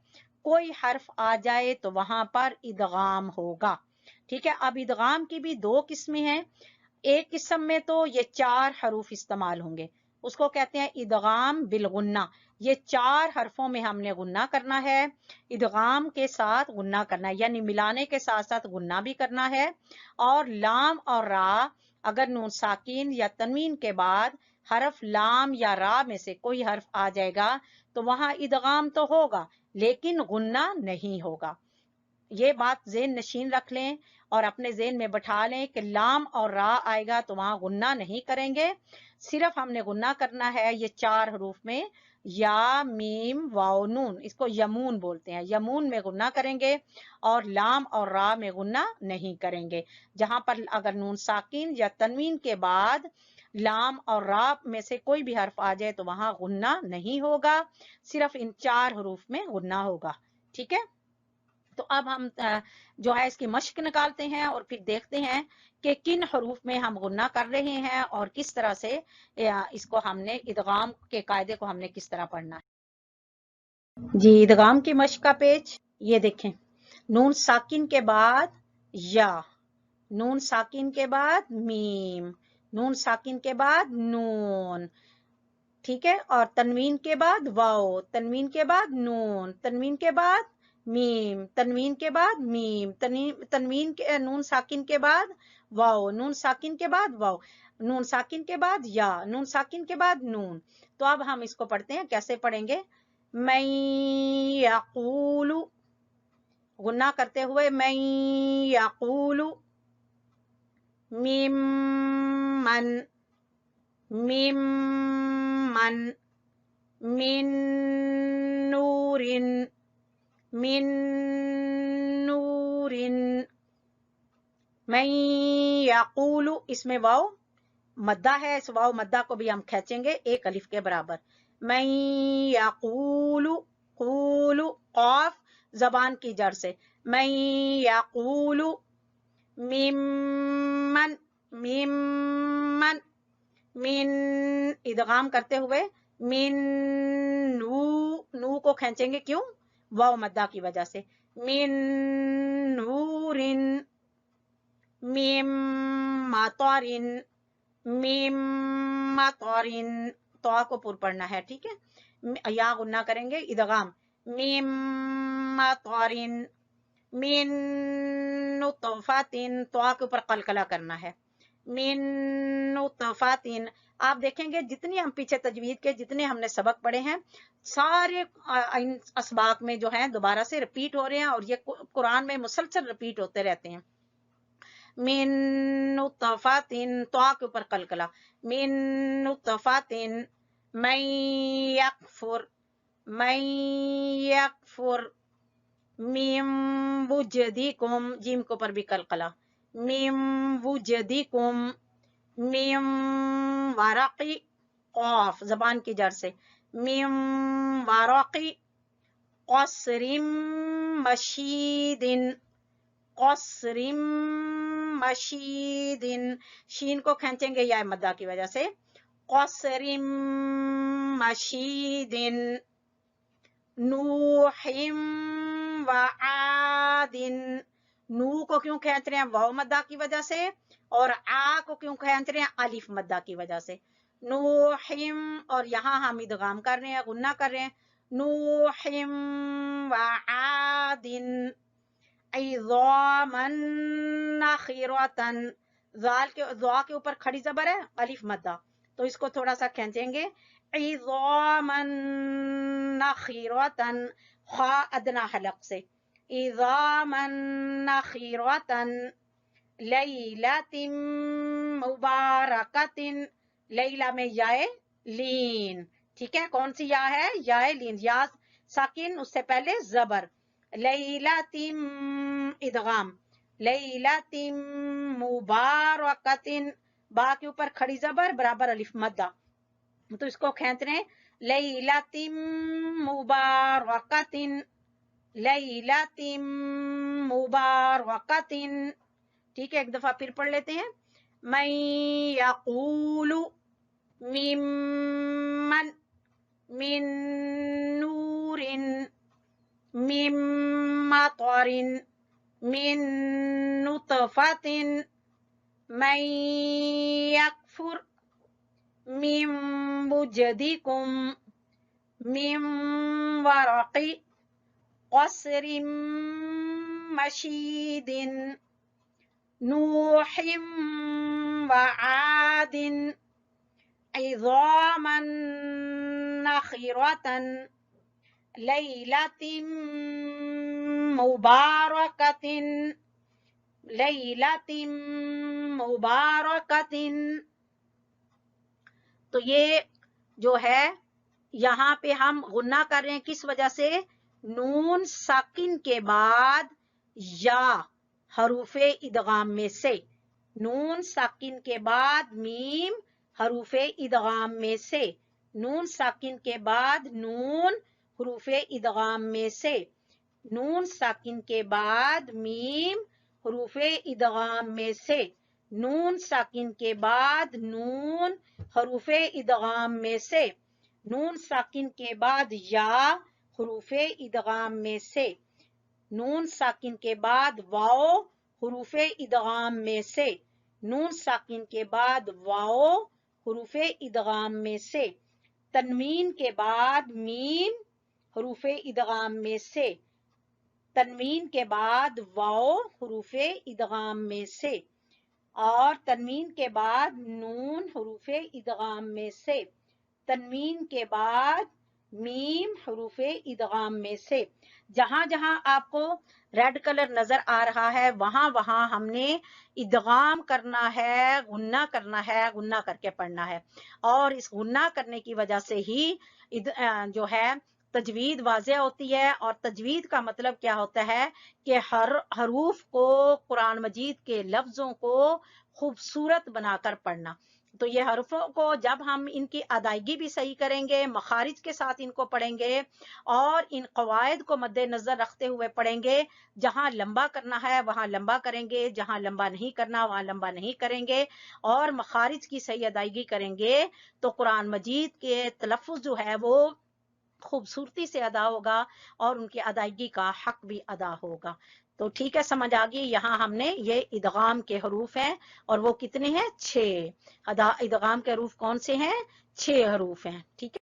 कोई हर्फ आ जाए तो वहां पर इदगाम होगा। ठीक है, अब इदगाम की भी 2 किस्में हैं। एक किस्म में तो ये 4 हरूफ इस्तेमाल होंगे, उसको कहते हैं इदगाम बिलगुन्ना। ये 4 हरफों में हमने गुन्ना करना है, इदगाम के साथ गुन्ना करना है, यानी मिलाने के साथ साथ गुन्ना भी करना है। और लाम और रा, अगर नून साकिन या तनवीन के बाद हरफ लाम या रा में से कोई हर्फ आ जाएगा तो वहां इदगाम तो होगा लेकिन गुन्ना नहीं होगा। ये बात ज़हन नशीन रख लें और अपने ज़हन में बैठा लें कि लाम और रा आएगा तो वहां गुन्ना नहीं करेंगे, सिर्फ हमने गुन्ना करना है ये 4 हरूफ में, या, मीम, वाओ, नून, इसको यमून बोलते हैं, यमून में गुन्ना करेंगे और लाम और रा में गुन्ना नहीं करेंगे। जहां पर अगर नून साकिन या तनवीन के बाद लाम और रा में से कोई भी हर्फ आ जाए तो वहां गुन्ना नहीं होगा, सिर्फ इन 4 हरूफ में गुन्ना होगा। ठीक है, तो अब हम जो है इसकी मश्क निकालते हैं और फिर देखते हैं कि किन हरूफ में हम गुन्ना कर रहे हैं और किस तरह से इसको हमने इदगाम के कायदे को हमने किस तरह पढ़ना है। जी, इदगाम की मश्क का पेज ये देखें। नून साकिन के बाद या, नून साकिन के बाद मीम, नून साकिन के बाद नून, ठीक है, और तनवीन के बाद वाओ, तनवीन के बाद नून, तनवीन के बाद मीम, तनवीन के बाद मीम, तनवीन के नून साकिन के बाद वाओ, नून साकिन के बाद वाओ, नून साकिन के बाद या, नून साकिन के बाद नून। तो अब हम इसको पढ़ते हैं, कैसे पढ़ेंगे? मैं यक़ूलु, गुन्ना करते हुए मैं यक़ूलु, मिम्मन, मिम्मन, मिन नूरिन, मिन नूरिन, मैं यक़ूलु, इसमें वाव मद्दा है, इस वाव मद्दा को भी हम खींचेंगे एक अलिफ के बराबर। मैं यक़ूलु, क़ूलु, क़ाफ जबान की जड़ से, मैं यक़ूलु, मिम्मन, मिम्मन, मिन, इदगाम करते हुए मिन नू, नू को खींचेंगे, क्यों? वाव मद्दा की वजह से। मिन नूरिन, मिम मतरिन, मिम मतरिन, तो को पूर पढ़ना है, ठीक है, या गुन्ना करेंगे, इदगाम, मिम मतरिन, मिन नुतफातिन, तो के ऊपर कलकला करना है, मिन नुतफातिन। आप देखेंगे जितनी हम पीछे तजवीद के जितने हमने सबक पढ़े हैं सारे इन असबाक में जो है दोबारा से रिपीट हो रहे हैं और ये कुरान में मुसलसल रिपीट होते रहते हैं। मिन नुतफातिन, तो के ऊपर कलकला, मिन नुतफातिन, मैं यकफुर, मैं यकफुर, मिम वुजदिकुम, जीम के ऊपर भी कलकला, मिम वुजदिकुम, मिम वरक़ी, क़ाफ जबान की जड़ से, मिम वरक़ी, क़स्रिम मशीदिन, क़स्रिम मशीदिन, शीन को खींचेंगे या मद्दा की वजह से, क़स्रिम मशीदिन, नूहिम व आदिन, नू को क्यों खींच रहे हैं, वाव मद्दा की वजह से, और आ को क्यों खींच रहे हैं, अलिफ मद्दा की वजह से। नूहिम, और यहाँ हम इदगाम कर रहे हैं, गुन्ना कर रहे हैं। नूहिम व आदिन इज़ामन नखिरतन, जाल के ज़ा के ऊपर खड़ी जबर है, अलिफ मद्दा, तो इसको थोड़ा सा खींचेंगे। इज़ामन नखिरतन, खा अदना हलक से, इज़ामन नखिरतन, लैलतिन मुबारकतिन, लैला में याए लीन, ठीक है, कौन सी या है, याए लीन, या साकिन उससे पहले जबर, लैलतिन इदगाम, लैलतिन मुबारकतिन, बा के ऊपर खड़ी जबर बराबर अलिफ मद्दा, तो इसको खींच रहे हैं, लैलतिन मुबारकतिन, लैलतिन मुबारकतिन, ठीक है, एक दफा फिर पढ़ लेते हैं। मैं यक़ूलु मिम्मन मिन नूरिन मिन मतरिन मिन नुतफतिन मैं यकफुर मिन बुजदिकुम मिन वरक़ि क़स्रिन मशीदिन नूहिम व आदिन इज़ामन नखिरतन लैलतिन मुबारकतिन लैलतिन मुबारकतिन। तो ये जो है यहाँ पे हम गुन्ना कर रहे हैं, किस वजह से, नून साकिन के बाद या हरूफे इदगाम में से, नून साकिन के बाद मीम हरूफे इदगाम में से, नून साकिन के बाद नून हरूफे इदगाम में से, नून साकिन के बाद मीम हरूफे इदगाम में से, नून साकिन के बाद नून हरूफे इदगाम में से, नून साकिन के बाद या हरूफे इदगाम में से, नून साकिन के बाद वाओ हरूफे इदगाम में से, नून साकिन के बाद वाओ हरूफे इदगाम में से, तनवीन के बाद मीम हरूफे इदगाम में से, तनवीन के बाद वाओ हरूफे इदगाम में से, और तनवीन के बाद नून हरूफे इदगाम में से, तनवीन के बाद मीम हरूफे इदगाम में से। जहां जहां आपको रेड कलर नजर आ रहा है वहां वहां हमने इदगाम करना है, गुन्ना करना है, गुन्ना करके पढ़ना है, और इस गुन्ना करने की वजह से ही जो है तजवीद वाज़ेह होती है। और तजवीद का मतलब क्या होता है कि हर हरूफ को, कुरान मजीद के लफ्जों को खूबसूरत बनाकर पढ़ना। तो ये हरफों को जब हम इनकी अदायगी भी सही करेंगे, मखारिज के साथ इनको पढ़ेंगे और इन कवायद को मद्देनजर रखते हुए पढ़ेंगे, जहां लंबा करना है वहां लंबा करेंगे, जहां लंबा नहीं करना वहां लंबा नहीं करेंगे, और मखारिज की सही अदायगी करेंगे, तो कुरान मजीद के तलफ़ुज़ जो है वो खूबसूरती से अदा होगा और उनकी अदायगी का हक भी अदा होगा। तो ठीक है, समझ आ गई। यहाँ हमने ये इदगाम के हरूफ हैं, और वो कितने हैं, 6। इदगाम के हरूफ कौन से हैं, 6 हरूफ हैं, ठीक है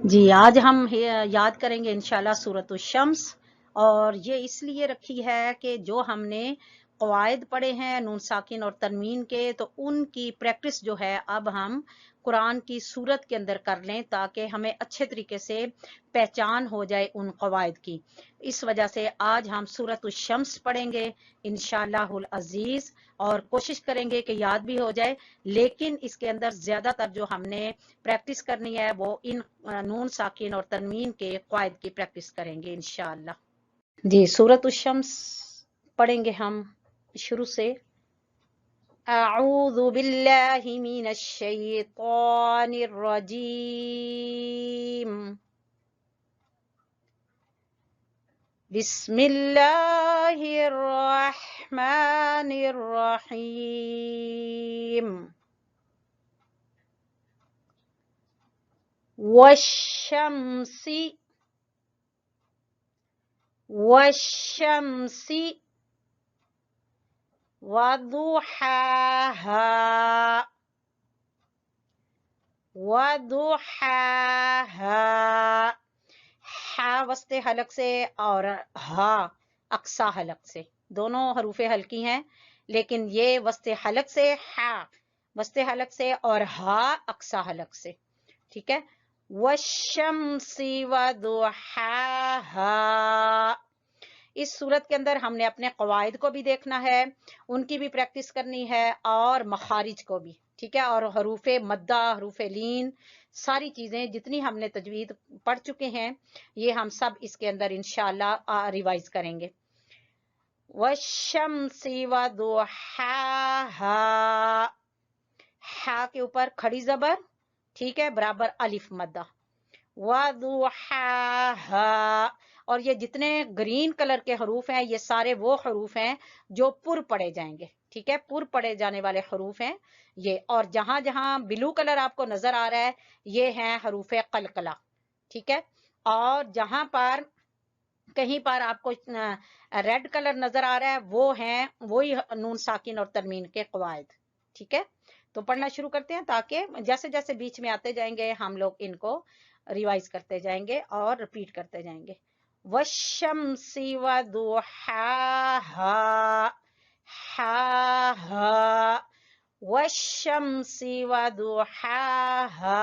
जी। आज हम याद करेंगे इंशाल्लाह सूरत शम्स, और ये इसलिए रखी है कि जो हमने कवायद पढ़े हैं नून साकिन और तनवीन के, तो उनकी प्रैक्टिस जो है अब हम कुरान की सूरत के अंदर कर लें, ताकि हमें अच्छे तरीके से पहचान हो जाए उन कवायद की। इस वजह से आज हम सूरत शम्स पढ़ेंगे इंशाअल्लाहुल अजीज, और कोशिश करेंगे कि याद भी हो जाए, लेकिन इसके अंदर ज्यादातर जो हमने प्रैक्टिस करनी है वो इन नून साकिन और तनवीन के कवायद की प्रैक्टिस करेंगे इंशाअल्लाह जी। सूरत शम्स पढ़ेंगे हम शुरू से। अऊज़ु बिल्लाहि मिनश शैतानिर रजीम, बिस्मिल्लाहिर रहमानिर रहीम। वश्शम्सी, वश्शम्सी वदुहाहा, वदुहाहा, हा वस्ते हलक से और हा अक्सा हलक से, दोनों हरूफे हल्की हैं, लेकिन ये वस्ते हलक से, हा वस्ते हलक से और हा अक्सा हलक से। ठीक है। वशम्सी वदुहाहा, इस सूरत के अंदर हमने अपने कवायद को भी देखना है, उनकी भी प्रैक्टिस करनी है और मखारिज को भी। ठीक है। और हरूफे मद्दा, हरूफे लीन, सारी चीजें जितनी हमने तजवीद पढ़ चुके हैं, ये हम सब इसके अंदर इंशाअल्लाह रिवाइज करेंगे। वशम्सी वदुहाहा, हा के ऊपर खड़ी जबर, ठीक है, बराबर अलिफ मद्दा। वदुहाहा, और ये जितने ग्रीन कलर के हरूफ हैं, ये सारे वो हरूफ हैं जो पुर पढ़े जाएंगे। ठीक है, पुर पढ़े जाने वाले हरूफ हैं ये। और जहां जहां ब्लू कलर आपको नजर आ रहा है, ये हैं हरूफ कलकला। ठीक है। और जहां पर कहीं पर आपको रेड कलर नजर आ रहा है, वो हैं वही नून साकिन और तनवीन के कवायद। ठीक है। तो पढ़ना शुरू करते हैं, ताकि जैसे जैसे बीच में आते जाएंगे हम लोग इनको रिवाइज करते जाएंगे और रिपीट करते जाएंगे। वशम्सी वदुहाहा, हा हा, वशम्सी वदुहाहा,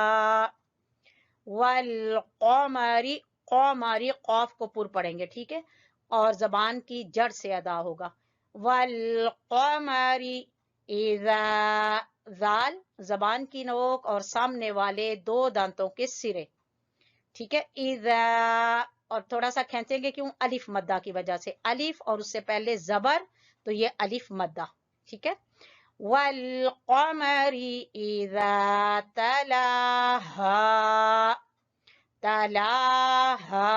वलकमरी, कमरी कौफ को पुर पढ़ेंगे। ठीक है। और जबान की जड़ से अदा होगा। वलकमरी इज़ा, जाल जबान की नोक और सामने वाले दो दांतों के सिरे। ठीक है। इज़ा, और थोड़ा सा खींचेंगे, क्यों? अलिफ मद्दा की वजह से, अलिफ और उससे पहले जबर, तो ये अलिफ मद्दा। ठीक है। वलकमरी इज़ा तलाहा, तलाहा,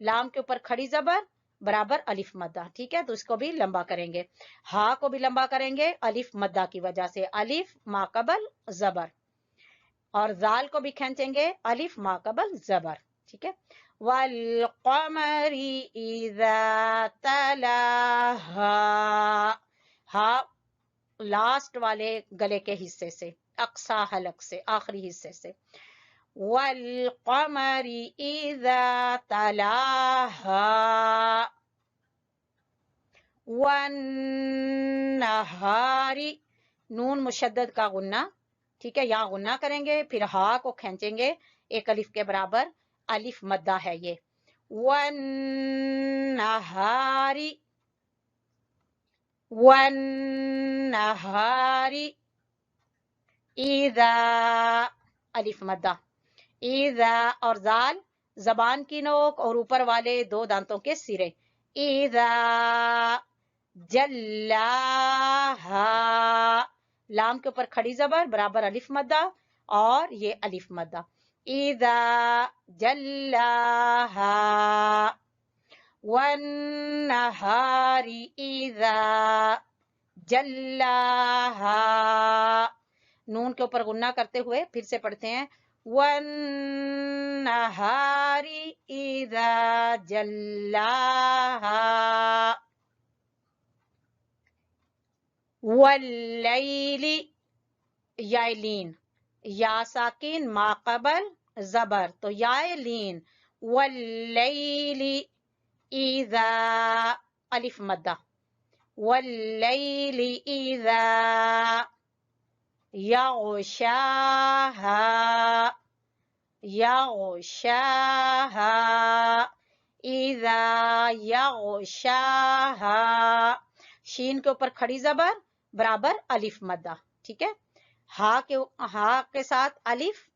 लाम के ऊपर खड़ी जबर, बराबर अलिफ मद्दा। ठीक है। तो इसको भी लंबा करेंगे, हा को भी लंबा करेंगे अलिफ मद्दा की वजह से, अलिफ माकबल जबर, और जाल को भी खींचेंगे, अलिफ माकबल जबर। ठीक है। वलकमरी इज़ा तलाहा, हा लास्ट वाले गले के हिस्से से, अक्सा हलक से, आखिरी हिस्से से। वलकमरी इज़ा तलाहा, वन्नहारी, नून मुशद्दद का गुन्ना। ठीक है। यहाँ गुन्ना करेंगे, फिर हा को खींचेंगे, एक अलिफ के बराबर, अलिफ मद्दा है ये। वन्नहारी, वन्नहारी इज़ा, अलिफ मद्दा, इज़ा, और जाल जबान की नोक और ऊपर वाले दो दांतों के सिरे। इज़ा जल्लाहा, लाम के ऊपर खड़ी जबर, बराबर अलिफ मद्दा, और ये अलिफ मद्दा। इज़ा जल्लाहा, वन्नहारी इज़ा जल्लाहा, नून के ऊपर गुन्ना करते हुए फिर से पढ़ते हैं। वन्नहारी इज़ा जल्लाहा, वल्लैली, यालीन, या साकिन माकबल जबर, तो यालीन, वल्लैली इज़ा, अलिफ मद्दा, वल्लैली इज़ा यग़शाहा, यग़शाहा, इज़ा यग़शाहा, शीन के ऊपर खड़ी जबर, बराबर अलिफ मद्दा। ठीक है। हा के साथ अलिफ,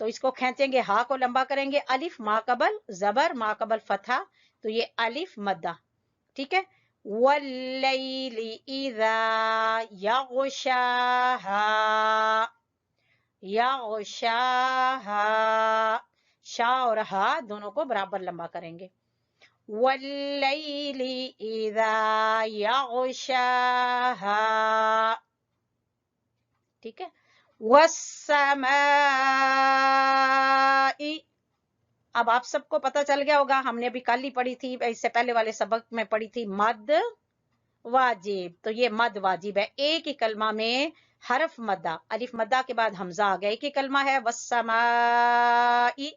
तो इसको खींचेंगे, हा को लंबा करेंगे, अलिफ माकबल जबर, माकबल फथा, तो ये अलिफ मद्दा। ठीक है। वल्लैली इज़ा यग़शाहा, यग़शाहा, शा और हा दोनों को बराबर लंबा करेंगे। वल्लैली इज़ा यग़शाहा। ठीक है। वस्समाई, अब आप सबको पता चल गया होगा, हमने अभी कल ही पढ़ी थी, इससे पहले वाले सबक में पढ़ी थी, मद वाजिब, तो ये मद वाजिब है। एक ही कलमा में हरफ मद्दा, अलिफ मद्दा के बाद हमजा आ गया। एक ही कलमा है वस्समाई,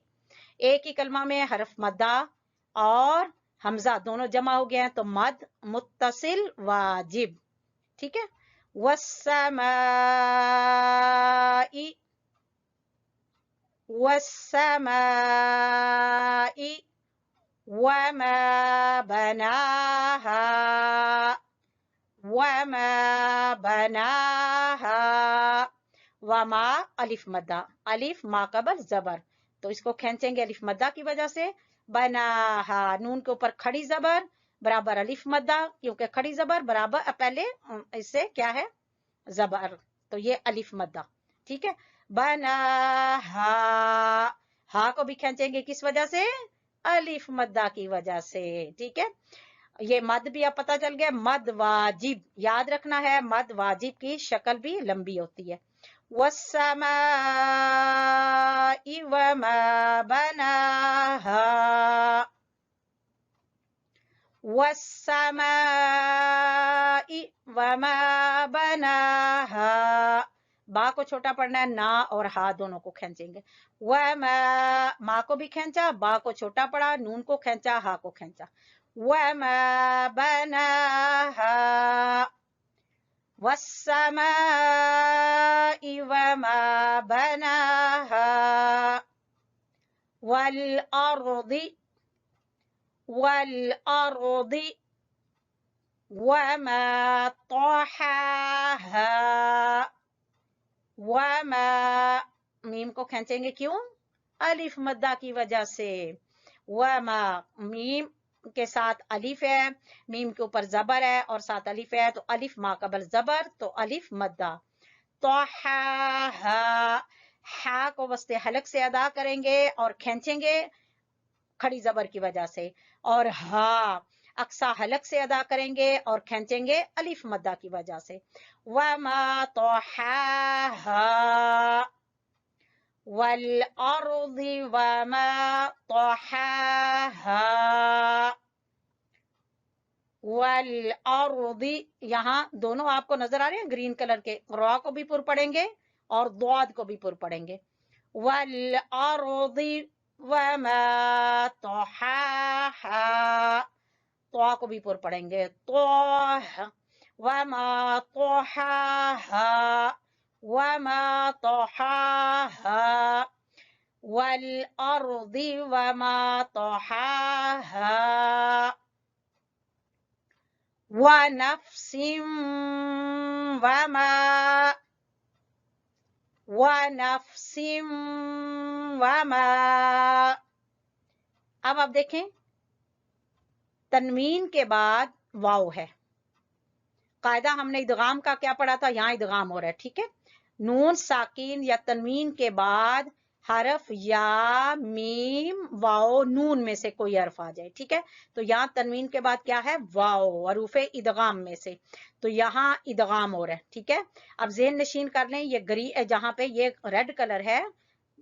एक ही कलमा में हरफ मद्दा और हमजा दोनों जमा हो गए हैं, तो मद मुत्तसिल वाजिब। ठीक है, वस्समाई, वस्समाई वमा बनाहा, वमा बनाहा, वमा अलिफ मद्दा, अलिफ माकबल जबर, तो इसको खींचेंगे अलिफ मद्दा की वजह से। बनाहा, नून के ऊपर खड़ी जबर बराबर अलिफ मद्दा, क्योंकि खड़ी जबर बराबर पहले इससे क्या है जबर, तो ये अलिफ मद्दा। ठीक है, बनाहा, हा को भी खींचेंगे किस वजह से, अलिफ मद्दा की वजह से। ठीक है, ये मद भी अब पता चल गया। मद वाजिब याद रखना है, मद वाजिब की शक्ल भी लंबी होती है। वस्समाई वमा बनाहा, वस्समाई वमा बनाहा, बा को छोटा पढ़ना है, ना और हा दोनों को खींचेंगे। वमा, मा को भी खींचा, बा को छोटा पड़ा, नून को खींचा, हा को खींचा। वमा बनाहा, वस्समाई वमा बनाहा, वल अर्दी, वल अर्दी वमा तहाहा, वमा, मीम को खींचेंगे क्यों, अलिफ मद्दा की वजह से। वमा, मीम के साथ अलिफ है, मीम के ऊपर जबर है और साथ अलिफ है, तो अलिफ माकबल जबर, तो अलिफ मद्दा। तहाहा, हा को वस्ते हलक से अदा करेंगे और खींचेंगे खड़ी जबर की वजह से, और हा अक्सा हलक से अदा करेंगे और खींचेंगे अलिफ मद्दा की वजह से। वमा तहाहा, वल अर्दी वमा तहाहा, वल अर्दी, यहाँ दोनों आपको नजर आ रहे हैं ग्रीन कलर के, रा को भी पुर पढ़ेंगे और द्वाद को भी पुर पढ़ेंगे। वल अर्दी वमा तहाहा, तो को भी पुर पढ़ेंगे, तो वमा तहाहा, वमा तहाहा, वल अर्दी वमा तहाहा, वनफ्सिम वमा, वनफ्सिम वमा। अब आप देखें, तनवीन के बाद वाव है। कायदा हमने इदगाम का क्या पढ़ा था, यहाँ इदगाम हो रहा है। ठीक है, नून साकिन या तनवीन के बाद हरफ या मीम वाव नून में से कोई हरफ आ जाए। ठीक है, तो यहाँ तनवीन के बाद क्या है, वाव, हरूफे इदगाम में से, तो यहाँ इदगाम हो रहा है। ठीक है, अब ज़हन नशीन कर लें, ये जहाँ पे ये रेड कलर है,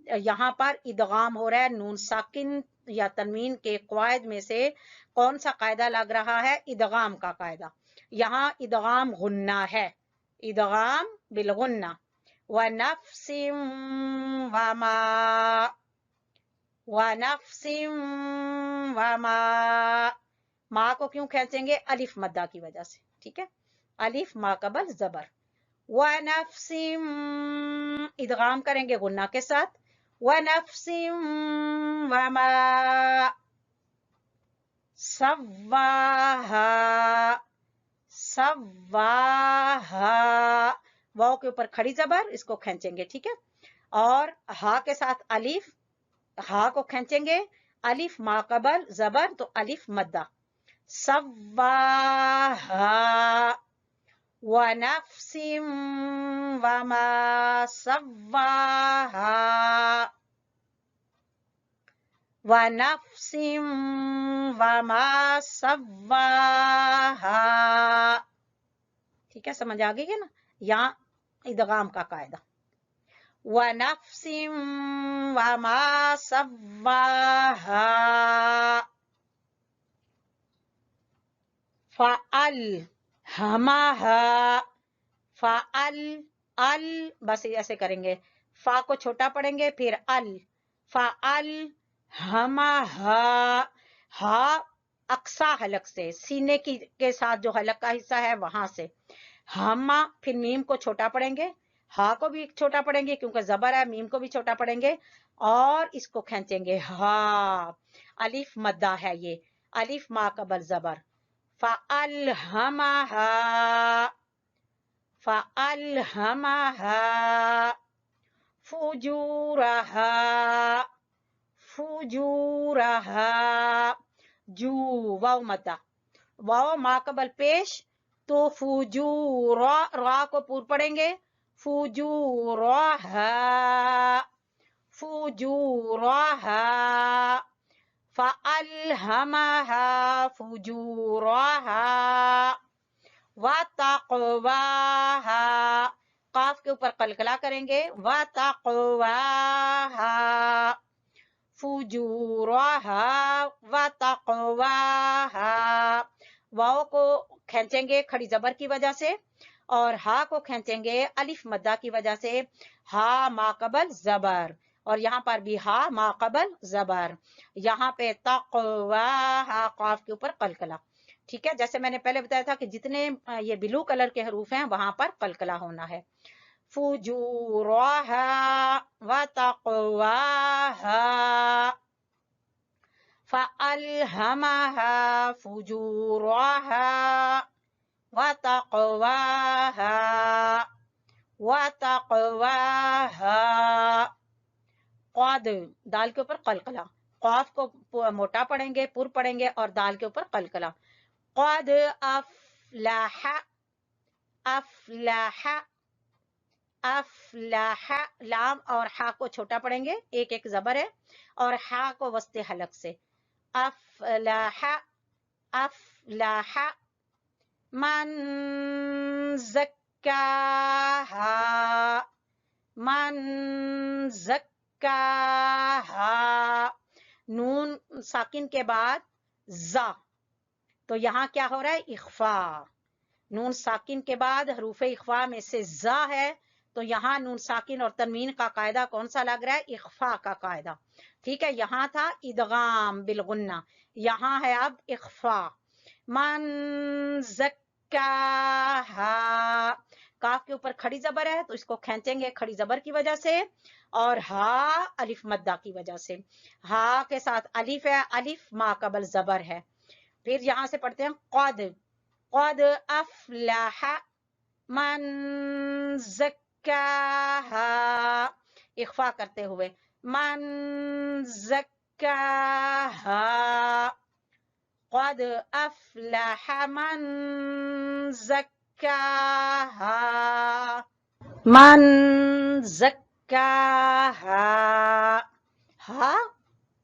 यहाँ पर इदगाम हो रहा है नून साकिन या तनवीन के कवायद में से कौन सा कायदा लग रहा है, इदगाम का कायदा। यहाँ इदगाम गुन्ना है, इदगाम बिलगुन्ना। वनफ्सिम वमा, वनफ्सिम वमा, माँ को क्यों खींचेंगे, अलिफ मद्दा की वजह से। ठीक है, अलिफ माकबल जबर। वनफ्सिम, इदगाम करेंगे गुन्ना के साथ, वनफ्सिम वमा सव्वाहा, सव्वाहा, वाव के ऊपर खड़ी जबर, इसको खींचेंगे। ठीक है, और हा के साथ अलिफ, हा को खींचेंगे, अलिफ माकबल जबर, तो अलिफ मद्दा। सव्वाहा, वनफ्सिम वमा सव्वाहा, वनफ्सिम वमा सव्वाहा। ठीक है, समझ आ गई है ना, यहाँ इदगाम का कायदा। वनफ्सिम वमा सव्वाहा, फ़अल, हमाहा, फ़अल, अल, बस ऐसे करेंगे, फा को छोटा पढ़ेंगे फिर अल, फ़अल हमाहा, हा अक्सा हलक से, सीने की के साथ जो हलक का हिस्सा है वहां से, हमा, फिर मीम को छोटा पढ़ेंगे, हा को भी छोटा पढ़ेंगे क्योंकि जबर है, मीम को भी छोटा पढ़ेंगे और इसको खींचेंगे हा, अलिफ मद्दा है ये, अलिफ मा कबल जबर, फ़अल्हमाहा, फ़अल्हमाहा फुजूरहा, फुजूरहा, जू, वाव मद्दा, वाव मा कबल पेश, तो फुजूरा, रा को पूर पढ़ेंगे, फुजूरहा, फुजूरहा, फ़अल्हमाहा फुजूरहा व तक़वाहा, काफ के ऊपर कलकला करेंगे, व तक़वाहा, फुजूरहा व तक़वाहा, वाव को खींचेंगे खड़ी जबर की वजह से और हा को खींचेंगे अलिफ मद्दा की वजह से, हा माकबल जबर, और यहाँ पर भी हा माकबल जबर, यहाँ पे तक़वाहा काफ के ऊपर कलकला। ठीक है, जैसे मैंने पहले बताया था कि जितने ये ब्लू कलर के हरूफ हैं वहां पर कलकला होना है। फुजूरहा व तक़वाहा फ़अल्हमाहा फुजूरहा व तक़वाहा व तक़वाहा, क़द, दाल के ऊपर कलकला, क़ाफ को मोटा पढ़ेंगे, पुर पढ़ेंगे और दाल के ऊपर कलकला, क़द अफ़लह, अफ़लह, अफ़लह, लाम और हा को छोटा पढ़ेंगे, एक एक जबर है, और हा को वस्ते हलक से, अफ़लह, अफ़लह, मन ज़क्काहा, मन ज़क्काहा, नून साकिन के बाद जा, तो यहाँ क्या हो रहा है, इख्फा, नून साकिन के बाद हरूफ इख्फा में से जा है, तो यहाँ नून साकिन और तनवीन का कायदा कौन सा लग रहा है, इख्फा का कायदा। ठीक है, यहाँ था इदगाम बिलगुन्ना, यहाँ है अब इख्फा, मन ज़क्काहा, काफ के ऊपर खड़ी जबर है तो इसको खींचेंगे खड़ी जबर की वजह से, और हा अलिफ मद्दा की वजह से, हा के साथ अलिफ है, अलिफ मा कबल जबर है। फिर यहां से पढ़ते हैं क़द, क़द अफ़लह मन ज़क्काहा, इख्फा करते हुए, मन ज़क्काहा, क़द अफ़लह मन ज़क्काहा, मन ज़क्काहा, हा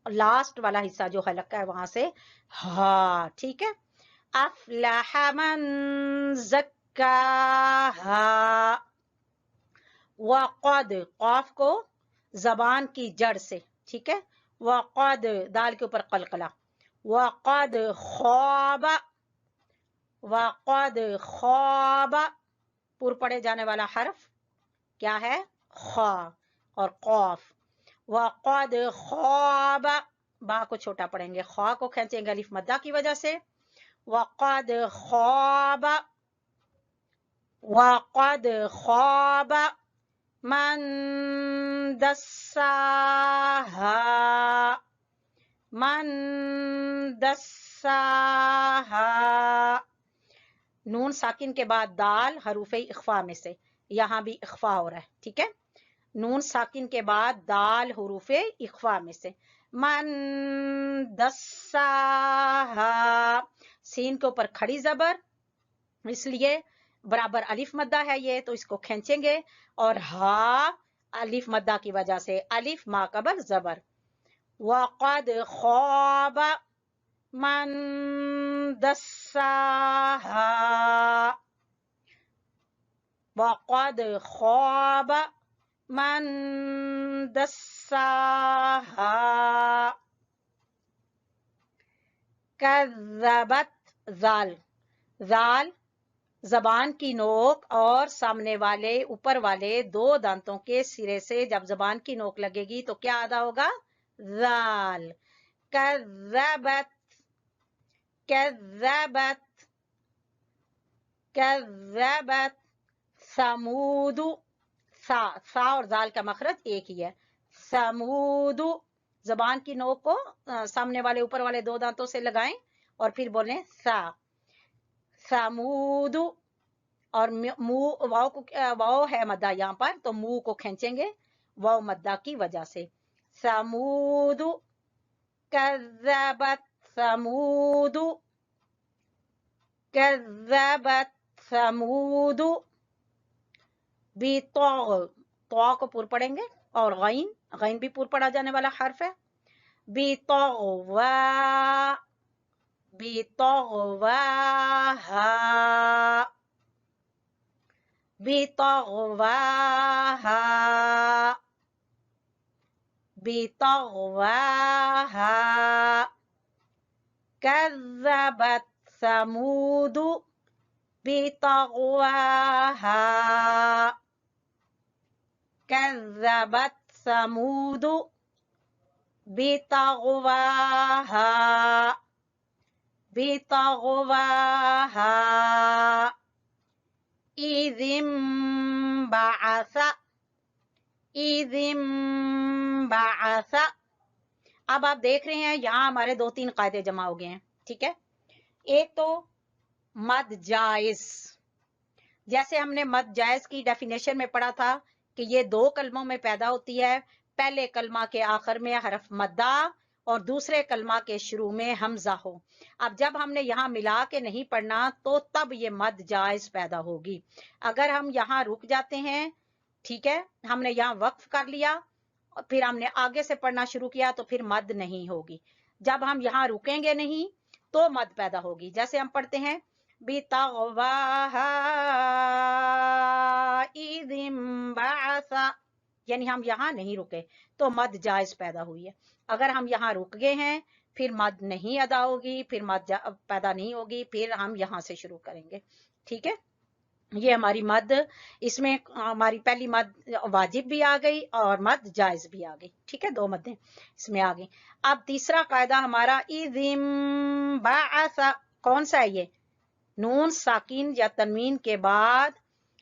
लास्ट वाला हिस्सा जो हलक का है वहां से हा, ठीक है, अफ़लह मन ज़क्काहा, वक़द, क़ाफ को जबान की जड़ से, ठीक है, वक़द, दाल के ऊपर कलकला, वक़द ख़ाब, वक़द ख़ाब, पुर पढ़े जाने वाला हर्फ क्या है, खा और क़ाफ, वक़द ख़ाब, बा को छोटा पढ़ेंगे, खा को खींचेंगे अलिफ मद्दा की वजह से, वक़द ख़ाब, वक़द ख़ाब मन दस्साहा, मन दस्साहा, नून साकिन के बाद दाल हरूफ इख्फा में से, यहाँ भी इख्फा हो रहा है, ठीक है, नून साकिन के बाद दाल हरूफ इख्फा में से, मन दस्साहा, सीन के ऊपर खड़ी जबर, इसलिए बराबर अलिफ मद्दा है ये, तो इसको खींचेंगे, और हा अलिफ मद्दा की वजह से अलिफ मा कबल जबर, वक़द ख़ाब मन दस्साहा, वक़द ख़ाब मन दस्साहा, कज़्ज़बत, ज़ाल, ज़ाल जबान की नोक और सामने वाले ऊपर वाले दो दांतों के सिरे से जब जबान की नोक लगेगी तो क्या अदा होगा? जाल। कज़्ज़बत, कज़्ज़बत, कज़्ज़बत समूद। सा और जाल का मखरज एक ही है। समूद, जबान की नोक को सामने वाले ऊपर वाले दो दांतों से लगाएं और फिर बोलें सा। समूद, और मुंह वाव को वाव है मद्दा यहाँ पर, तो मुंह को खींचेंगे वाव मद्दा की वजह से। समूद, कज़्ज़बत समूद, कज़्ज़बत समूद। बितौग, तो को पूर पढ़ेंगे, और गैन, गैन भी पूर पढ़ा जाने वाला हर्फ है। बितौवा, बितौवाहा, बितौवाहा, बितौवाहा। कज़्ज़बत समूद बितग़वाहा, कज़्ज़बत समूद बितग़वाहा, बितग़वाहा। इज़िन्बअस, इज़िन्बअस। अब आप देख रहे हैं यहाँ हमारे 2-3 कायदे जमा हो गए हैं, ठीक है। एक तो मद जायज, जैसे हमने मद जायज की डेफिनेशन में पढ़ा था कि ये 2 कलमों में पैदा होती है। पहले कलमा के आखिर में हरफ मद्दा और दूसरे कलमा के शुरू में हमजा हो। अब जब हमने यहाँ मिला के नहीं पढ़ना तो तब ये मद जायज पैदा होगी। अगर हम यहाँ रुक जाते हैं, ठीक है, हमने यहाँ वक्फ कर लिया और फिर हमने आगे से पढ़ना शुरू किया तो फिर मद नहीं होगी। जब हम यहाँ रुकेंगे नहीं तो मद पैदा होगी। जैसे हम पढ़ते हैं बितग़वाहा इज़िन्बअस, यानी हम यहाँ नहीं रुके तो मद जायज पैदा हुई है। अगर हम यहाँ रुक गए हैं फिर मद नहीं अदा होगी, फिर मद पैदा नहीं होगी, फिर हम यहाँ से शुरू करेंगे, ठीक है। ये हमारी मद, इसमें हमारी पहली मद वाजिब भी आ गई और मद जायज भी आ गई, ठीक है। 2 मदें इसमें आ गई। अब तीसरा कायदा हमारा इज़िन्बअस, कौन सा है ये? नून साकिन या तनवीन के बाद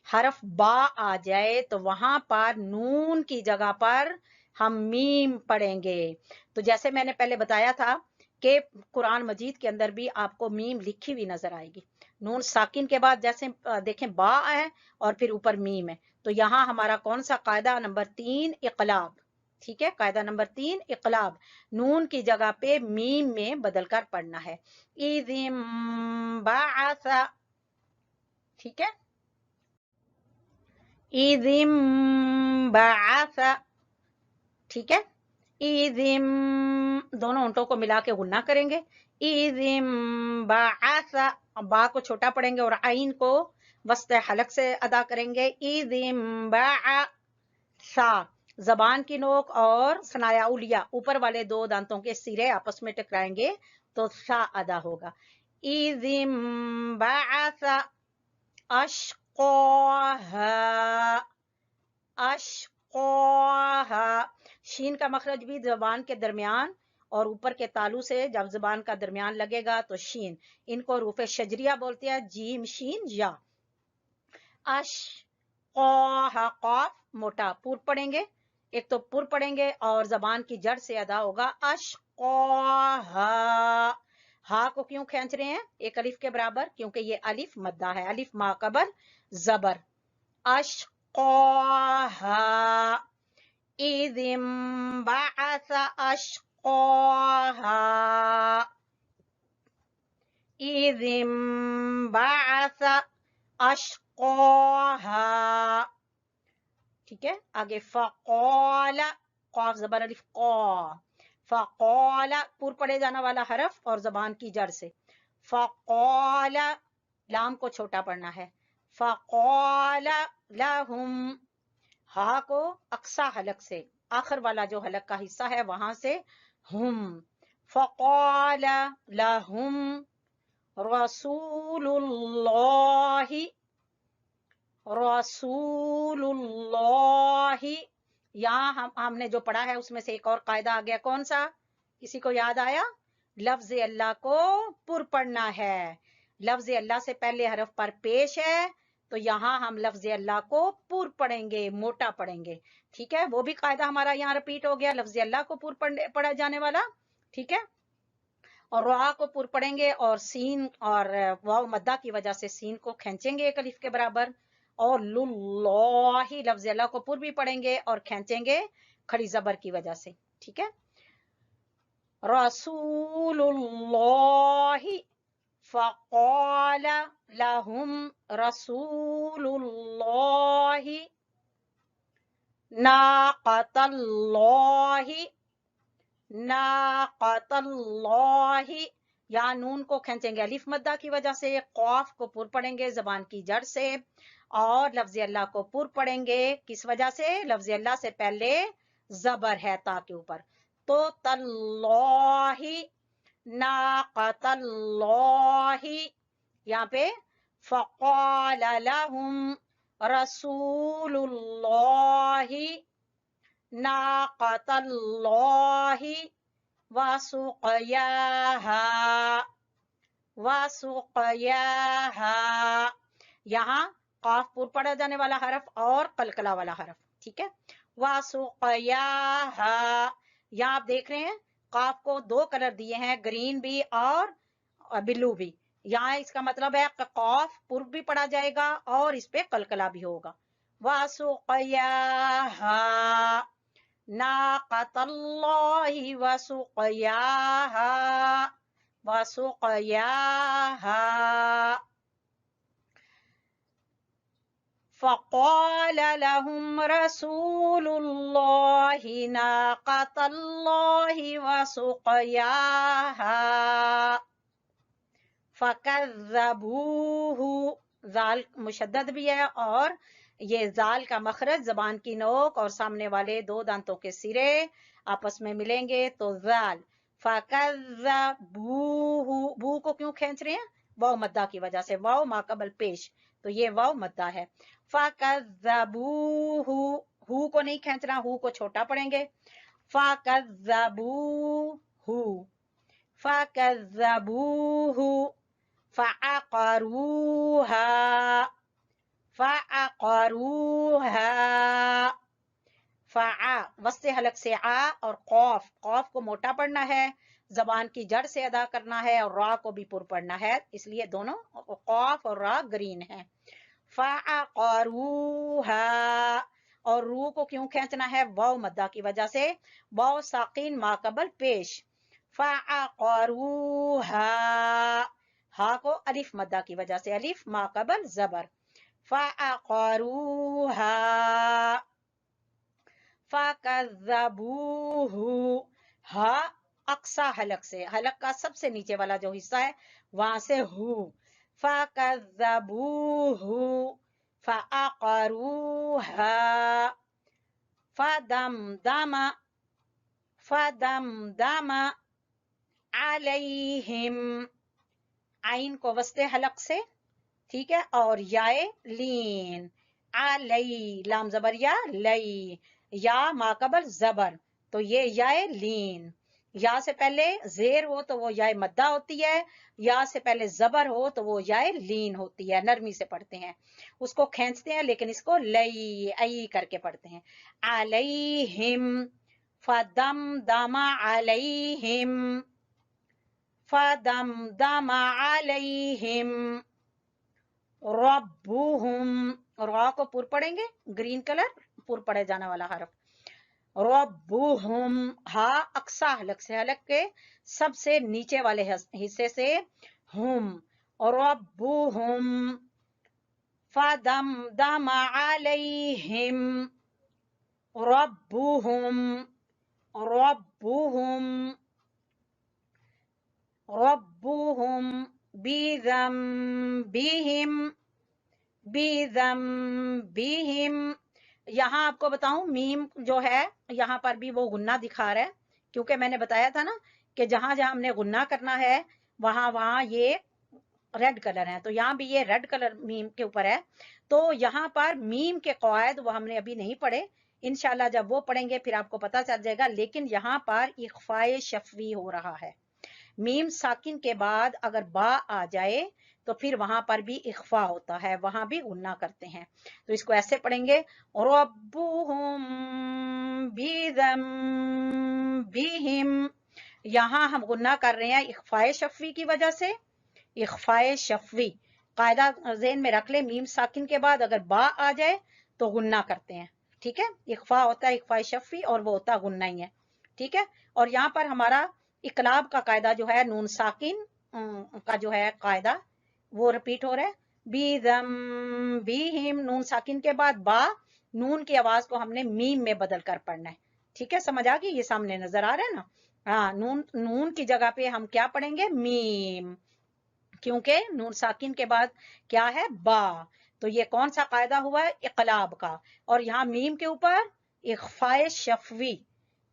हरफ बा आ जाए तो वहां पर नून की जगह पर हम मीम पढ़ेंगे। तो जैसे मैंने पहले बताया था कि कुरान मजीद के अंदर भी आपको मीम लिखी हुई नजर आएगी। नून साकिन के बाद जैसे देखें बा है और फिर ऊपर मीम है, तो यहाँ हमारा कौन सा कायदा? नंबर 3 इक़लाब, ठीक है। कायदा नंबर 3 इक़लाब, नून की जगह पे मीम में बदलकर पढ़ना है। इज़िन्बअस, ठीक है, इज़िन्बअस, ठीक है। दोनों होंठों को मिला के गुन्ना करेंगे। इज़िन्बअस, बा को छोटा पढ़ेंगे और आइन को वस्त हलक से अदा करेंगे। इज़िन्बअस, जबान की नोक और सनाया उलिया ऊपर वाले 2 दांतों के सिरे आपस में टकराएंगे तो सा अदा होगा। इज़िन्बअस अश्क़ाहा, अश्क़ाहा। शीन का मखरज भी जबान के दरमियान और ऊपर के तालू से जब जबान का दरमियान लगेगा तो शीन, इनको रूफ़े शजरिया बोलते हैं, जीम शीन या। अश्क़ाहा, क़ाफ मोटा पुर पढ़ेंगे, एक तो पुर पढ़ेंगे और जबान की जड़ से अदा होगा अश्क़ाहा। हा को क्यों खींच रहे हैं एक अलिफ के बराबर? क्योंकि ये अलिफ मद्दा है, अलिफ मा कबर जबर। अश्क़ाहा, इज़िन्बअस अश्क़ाहा, इज़िन्बअस अश्क़ाहा, ठीक है। आगे फ़क़ाल, क़ाफ ज़बर अलिफ क़ा, फ़क़ाल पुर पढ़े जाने वाला हरफ और जबान की जड़ से। फ़क़ाल, लाम को छोटा पढ़ना है। फ़क़ाल लहुम, हा को अक्सा हलक से, आखिर वाला जो हलक का हिस्सा है वहां से हुम। फ़क़ाल लहुम, रसूलुल्लाहि, रसूलुल्लाहि। यहाँ हमने जो पढ़ा है उसमें से एक और कायदा आ गया, कौन सा, किसी को याद आया? लफ्ज अल्लाह को पुर पढ़ना है। लफ्ज अल्लाह से पहले हरफ पर पेश है, तो यहाँ हम लफ्ज अल्लाह को पुर पढ़ेंगे, मोटा पढ़ेंगे। ठीक है, वो भी कायदा हमारा यहाँ रिपीट हो गया, लफ्ज अल्लाह को पुर पढ़ा जाने वाला। ठीक है, और रा को पुर पढ़ेंगे और सीन और वाव मद्दा की वजह से सीन को खींचेंगे एक अलिफ के बराबर। और लुल्लाही लफ्ज अल्लाह को पुर भी पढ़ेंगे और खींचेंगे खड़ी जबर की वजह से। ठीक है, रसूलुल्लाही फ़क़ाल लहुम रसूलुल्लाही नाक़तल्लाही, नाक़तल्लाही। या नून को खींचेंगे अलिफ मद्दा की वजह से, कौफ को पुर पढ़ेंगे जबान की जड़ से, और लफ्ज अल्लाह को पुर पढ़ेंगे किस वजह से? लफ्ज अल्लाह से पहले जबर है ता के ऊपर, तो तल्लाही, नाक़तल्लाही। यहाँ पे फ़क़ाल लहुम रसूलुल्लाही नाक़तल्लाही वसुक़याहा, वसुक़याहा। यहाँ काफ पुर पढ़ा जाने वाला हरफ और कलकला वाला हरफ। ठीक है, वसुक़याहा। यहाँ आप देख रहे हैं काफ को दो कलर दिए हैं, ग्रीन भी और ब्लू भी। यहाँ इसका मतलब है कि काफ पुर भी पढ़ा जाएगा और इस पे कलकला भी होगा। वसुक़याहा नाक़तल्लाही वसुक़याहा, वसुक़याहा। फ़क़ाल लहुम रसूलुल्लाही नाक़तल्लाही वसुक़याहा फ़कज़्ज़बूहु। ज़ाल मुशद्दद भी है और ये ज़ाल का मखरज जबान की नोक और सामने वाले दो दांतों के सिरे आपस में मिलेंगे तो ज़ाल। फ़कज़्ज़बूहु, बू को क्यों खींच रहे हैं? वाव मद्दा की वजह से, वाव माकबल पेश, तो ये वाव मद्दा है। फ़कज़्ज़बूहु, हु को नहीं खींचना, हु को छोटा पढ़ेंगे। फ़कज़्ज़बूहु, फ़कज़्ज़बूहु फ़अक़रूहा, फ़अक़रूहा। फ़अ वस्ते हलक से आ और कौफ, कौफ को मोटा पढ़ना है, जबान की जड़ से अदा करना है, और रा को भी पुर पढ़ना है, इसलिए दोनों कौफ और रा ग्रीन है। फ़अक़रूहा, और रू को क्यों खींचना है? वाव मद्दा की वजह से, वाव साकिन माकबल पेश। फ़अक़रूहा, हा को अलिफ मद्दा की वजह से, अलिफ माकबल जबर। फ़अक़रूहा फ़कज़्ज़बूहु, हा अक्सा हलक से, हलक का सबसे नीचे वाला जो हिस्सा है वहां से हु। फ़कज़्ज़बूहु फ़अक़रूहा फ़दमदम, फ़दमदम अलैहिम। आइन को वस्ते हलक से, ठीक है, और याए लीन, अलई लाम जबर या लई, या माकबल जबर, तो ये याए लीन। या से पहले जेर हो तो वो याए मद्दा होती है, या से पहले जबर हो तो वो याए लीन होती है, नरमी से पढ़ते हैं, उसको खींचते हैं लेकिन इसको लई आई करके पढ़ते हैं। अलैहिम फदमदम अलैहिम, फदमदम अलैहिम रब्बुहुम। रा को पुर पढ़ेंगे, ग्रीन कलर पुर पढ़े जाने वाला हरफ। रब्बुहुम, हा अक्सा हलक से, हलक के सबसे नीचे वाले हिस्से से हुम, रब्बुहुम फदमदम अलैहिम रब्बुहुम, रब्बुहुम, रब्बुहुम बिज़म्बिहिम, बिज़म्बिहिम। यहाँ आपको बताऊं मीम जो है यहाँ पर भी वो गुन्ना दिखा रहा है, क्योंकि मैंने बताया था ना कि जहां जहां हमने गुन्ना करना है वहां वहां ये रेड कलर है, तो यहाँ भी ये रेड कलर मीम के ऊपर है। तो यहाँ पर मीम के कवायद वो हमने अभी नहीं पढ़े, इंशाल्लाह जब वो पढ़ेंगे फिर आपको पता चल जाएगा। लेकिन यहाँ पर इख्फाए शफवी हो रहा है, मीम साकिन के बाद अगर बा आ जाए तो फिर वहां पर भी इख्फा होता है, वहां भी गुन्ना करते हैं। तो इसको ऐसे पढ़ेंगे, रब्बुहुम बिहिम। यहाँ हम गुन्ना कर रहे हैं इख्फाए शफवी की वजह से। इख्फाए शफवी कायदा ज़हन में रख ले, मीम साकिन के बाद अगर बा आ जाए तो गुन्ना करते हैं, ठीक है। इख्फा होता है इख्फाए शफवी और वो होता गुन्ना ही है, ठीक है। और यहाँ पर हमारा इकलाब का कायदा जो है, नून साकिन का जो है कायदा वो रिपीट हो रहा है। बीदम बीहिम, नून साकिन के बाद बा, नून की आवाज को हमने मीम में बदल कर पढ़ना है, ठीक है। समझ आ गई, ये सामने नजर आ रहा है ना। हाँ, नून की जगह पे हम क्या पढ़ेंगे, मीम, क्योंकि नून साकिन के बाद क्या है, बा। तो ये कौन सा कायदा हुआ है, इकलाब का। और यहाँ मीम के ऊपर इख्फाए शफवी,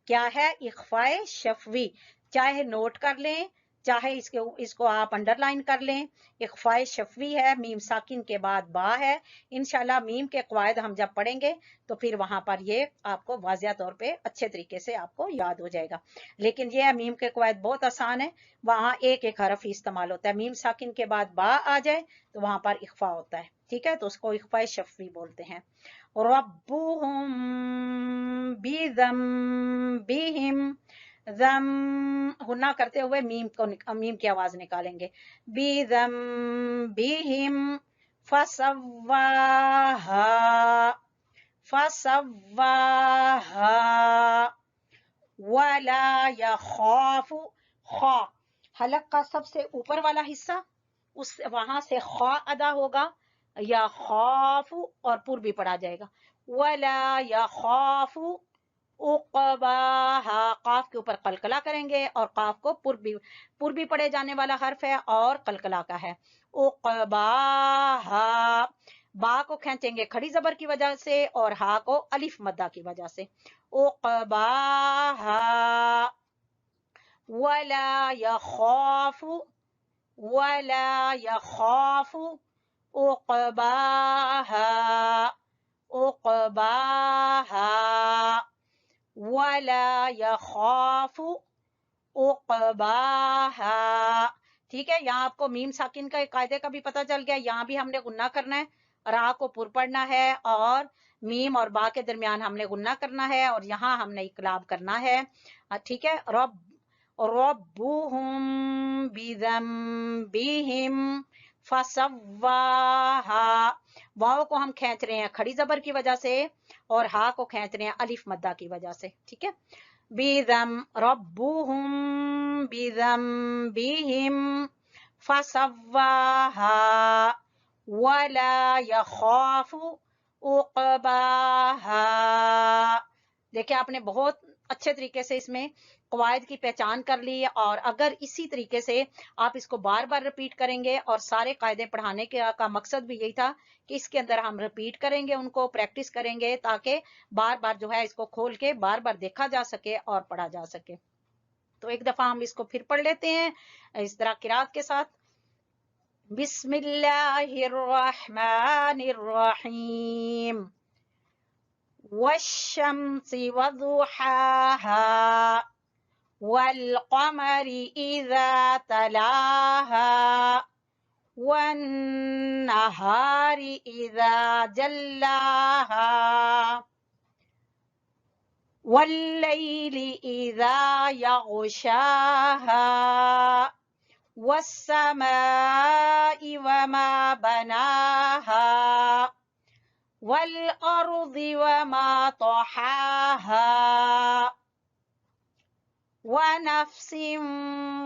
क्या है, इख्फाए शफवी। चाहे नोट कर लें, चाहे इसको आप अंडरलाइन कर लें। इख्फाए शफवी है, मीम साकिन के बाद बा है। इंशाल्लाह मीम के कवायद हम जब पढ़ेंगे तो फिर वहां पर ये आपको वाज़िया तौर पे अच्छे तरीके से आपको याद हो जाएगा। लेकिन ये मीम के कवायद बहुत आसान है, वहां एक एक हरफ ही इस्तेमाल होता है। मीम साकिन के बाद बा आ जाए तो वहां पर इख्फा होता है, ठीक है। तो उसको इख्फाए शफवी बोलते हैं। रब्बुहुम बिज़म्बिहिम, ज़म गुन्ना करते हुए मीम की आवाज निकालेंगे। बिज़म्बिहिम फसव्वाहा, फसव्वाहा वला यखाफु, खा हलक का सबसे ऊपर वाला हिस्सा, उस वहां से खा अदा होगा, या खाफु और पुर भी पढ़ा जाएगा। वला यखाफु उक़बाहा, काफ के ऊपर कलकला करेंगे और काफ को पुर भी पढ़े जाने वाला हर्फ है और कलकला का है। उक़बाहा, बा को खींचेंगे खड़ी जबर की वजह से और हा को अलिफ मद्दा की वजह से। उक़बाहा वला यखाफु, वला यखाफु उक़बाहा, उक़बाहा वला यखाफु उक़बाहा, ठीक है। यहाँ आपको मीम साकिन का कायदे का भी पता चल गया। यहाँ भी हमने गुन्ना करना है, रा को पुर पढ़ना है और मीम और बा के दरमियान हमने गुन्ना करना है और यहाँ हमने इकलाब करना है, ठीक है। रब्बुहुम बिज़म्बिहिम फसव्वाहा, वाव को हम खींच रहे हैं खड़ी जबर की वजह से और हा को खींच रहे हैं अलिफ मद्दा की वजह से, ठीक है। रब्बुहुम बिज़म्बिहिम फसव्वाहा वला यखाफु उक़बाहा। देखिए आपने बहुत अच्छे तरीके से इसमें कवायद की पहचान कर ली है। और अगर इसी तरीके से आप इसको बार बार रिपीट करेंगे, और सारे कायदे पढ़ाने का मकसद भी यही था कि इसके अंदर हम रिपीट करेंगे, उनको प्रैक्टिस करेंगे ताकि बार बार जो है इसको खोल के बार बार देखा जा सके और पढ़ा जा सके। तो एक दफा हम इसको फिर पढ़ लेते हैं इस तरह किरात के साथ। बिस्मिल्लाहिर्रहमानिर्रहीम, वश्शम्सि वदुहाहा, वल्क़मरि इज़ा तलाहा, वन्नहारि इज़ा जल्लाहा, वल्लैलि इज़ा यग़शाहा, वस्समाइ वमा बनाहा, वल्अर्दि वमा तहाहा, वनफ्सिन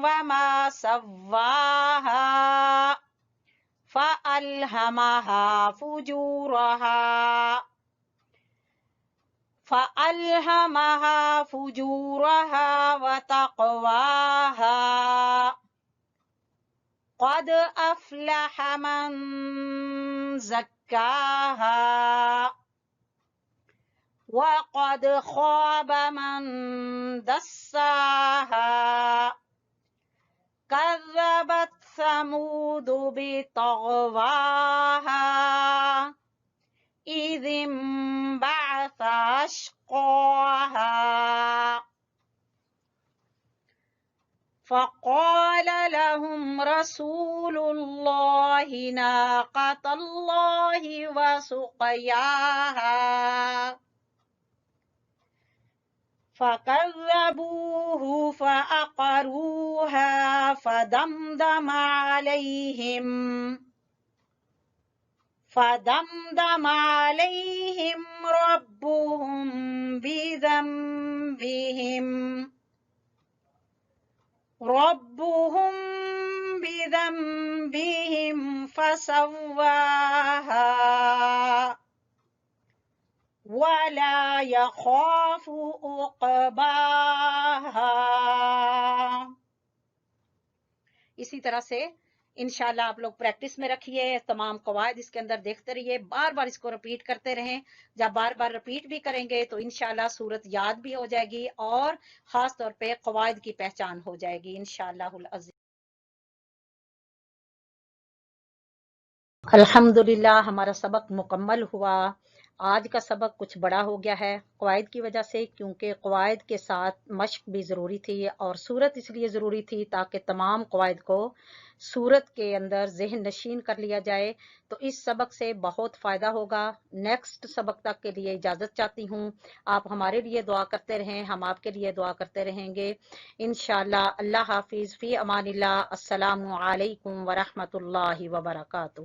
वमा सव्वाहा, फ़अल्हमहा फुजूरहा वतक़वाहा, क़द अफ़लह मन ज़क्काहा, वक़द ख़ाब मन दस्साहा, कज़्ज़बत ثمود بطغواها إذ انبعث أشقاها فقال لهم رسول الله ناقة الله وسقياها فكذبوه فعقروها فدمدم عليهم ربهم بذنبهم فسواها ولا يخاف عقباها۔ اسی طرح سے انشاءاللہ آپ لوگ پریکٹس میں رکھیے، تمام قواعد اس کے اندر دیکھتے رہیے، بار بار اس کو رپیٹ کرتے رہیں۔ جب بار بار رپیٹ بھی کریں گے تو انشاءاللہ صورت یاد بھی ہو جائے گی اور خاص طور پہ قواعد کی پہچان ہو جائے گی انشاءاللہ العزیز۔ الحمدللہ ہمارا سبق مکمل ہوا۔ آج کا سبق کچھ بڑا ہو گیا ہے قواعد کی وجہ سے، کیونکہ قواعد کے ساتھ مشق بھی ضروری تھی اور صورت اس لیے ضروری تھی تاکہ تمام قواعد کو صورت کے اندر ذہن نشین کر لیا جائے۔ تو اس سبق سے بہت فائدہ ہوگا۔ نیکسٹ سبق تک کے لیے اجازت چاہتی ہوں۔ آپ ہمارے لیے دعا کرتے رہیں، ہم آپ کے لیے دعا کرتے رہیں گے انشاءاللہ۔ اللہ حافظ، فی امان اللہ، السلام علیکم ورحمۃ اللہ وبرکاتہ۔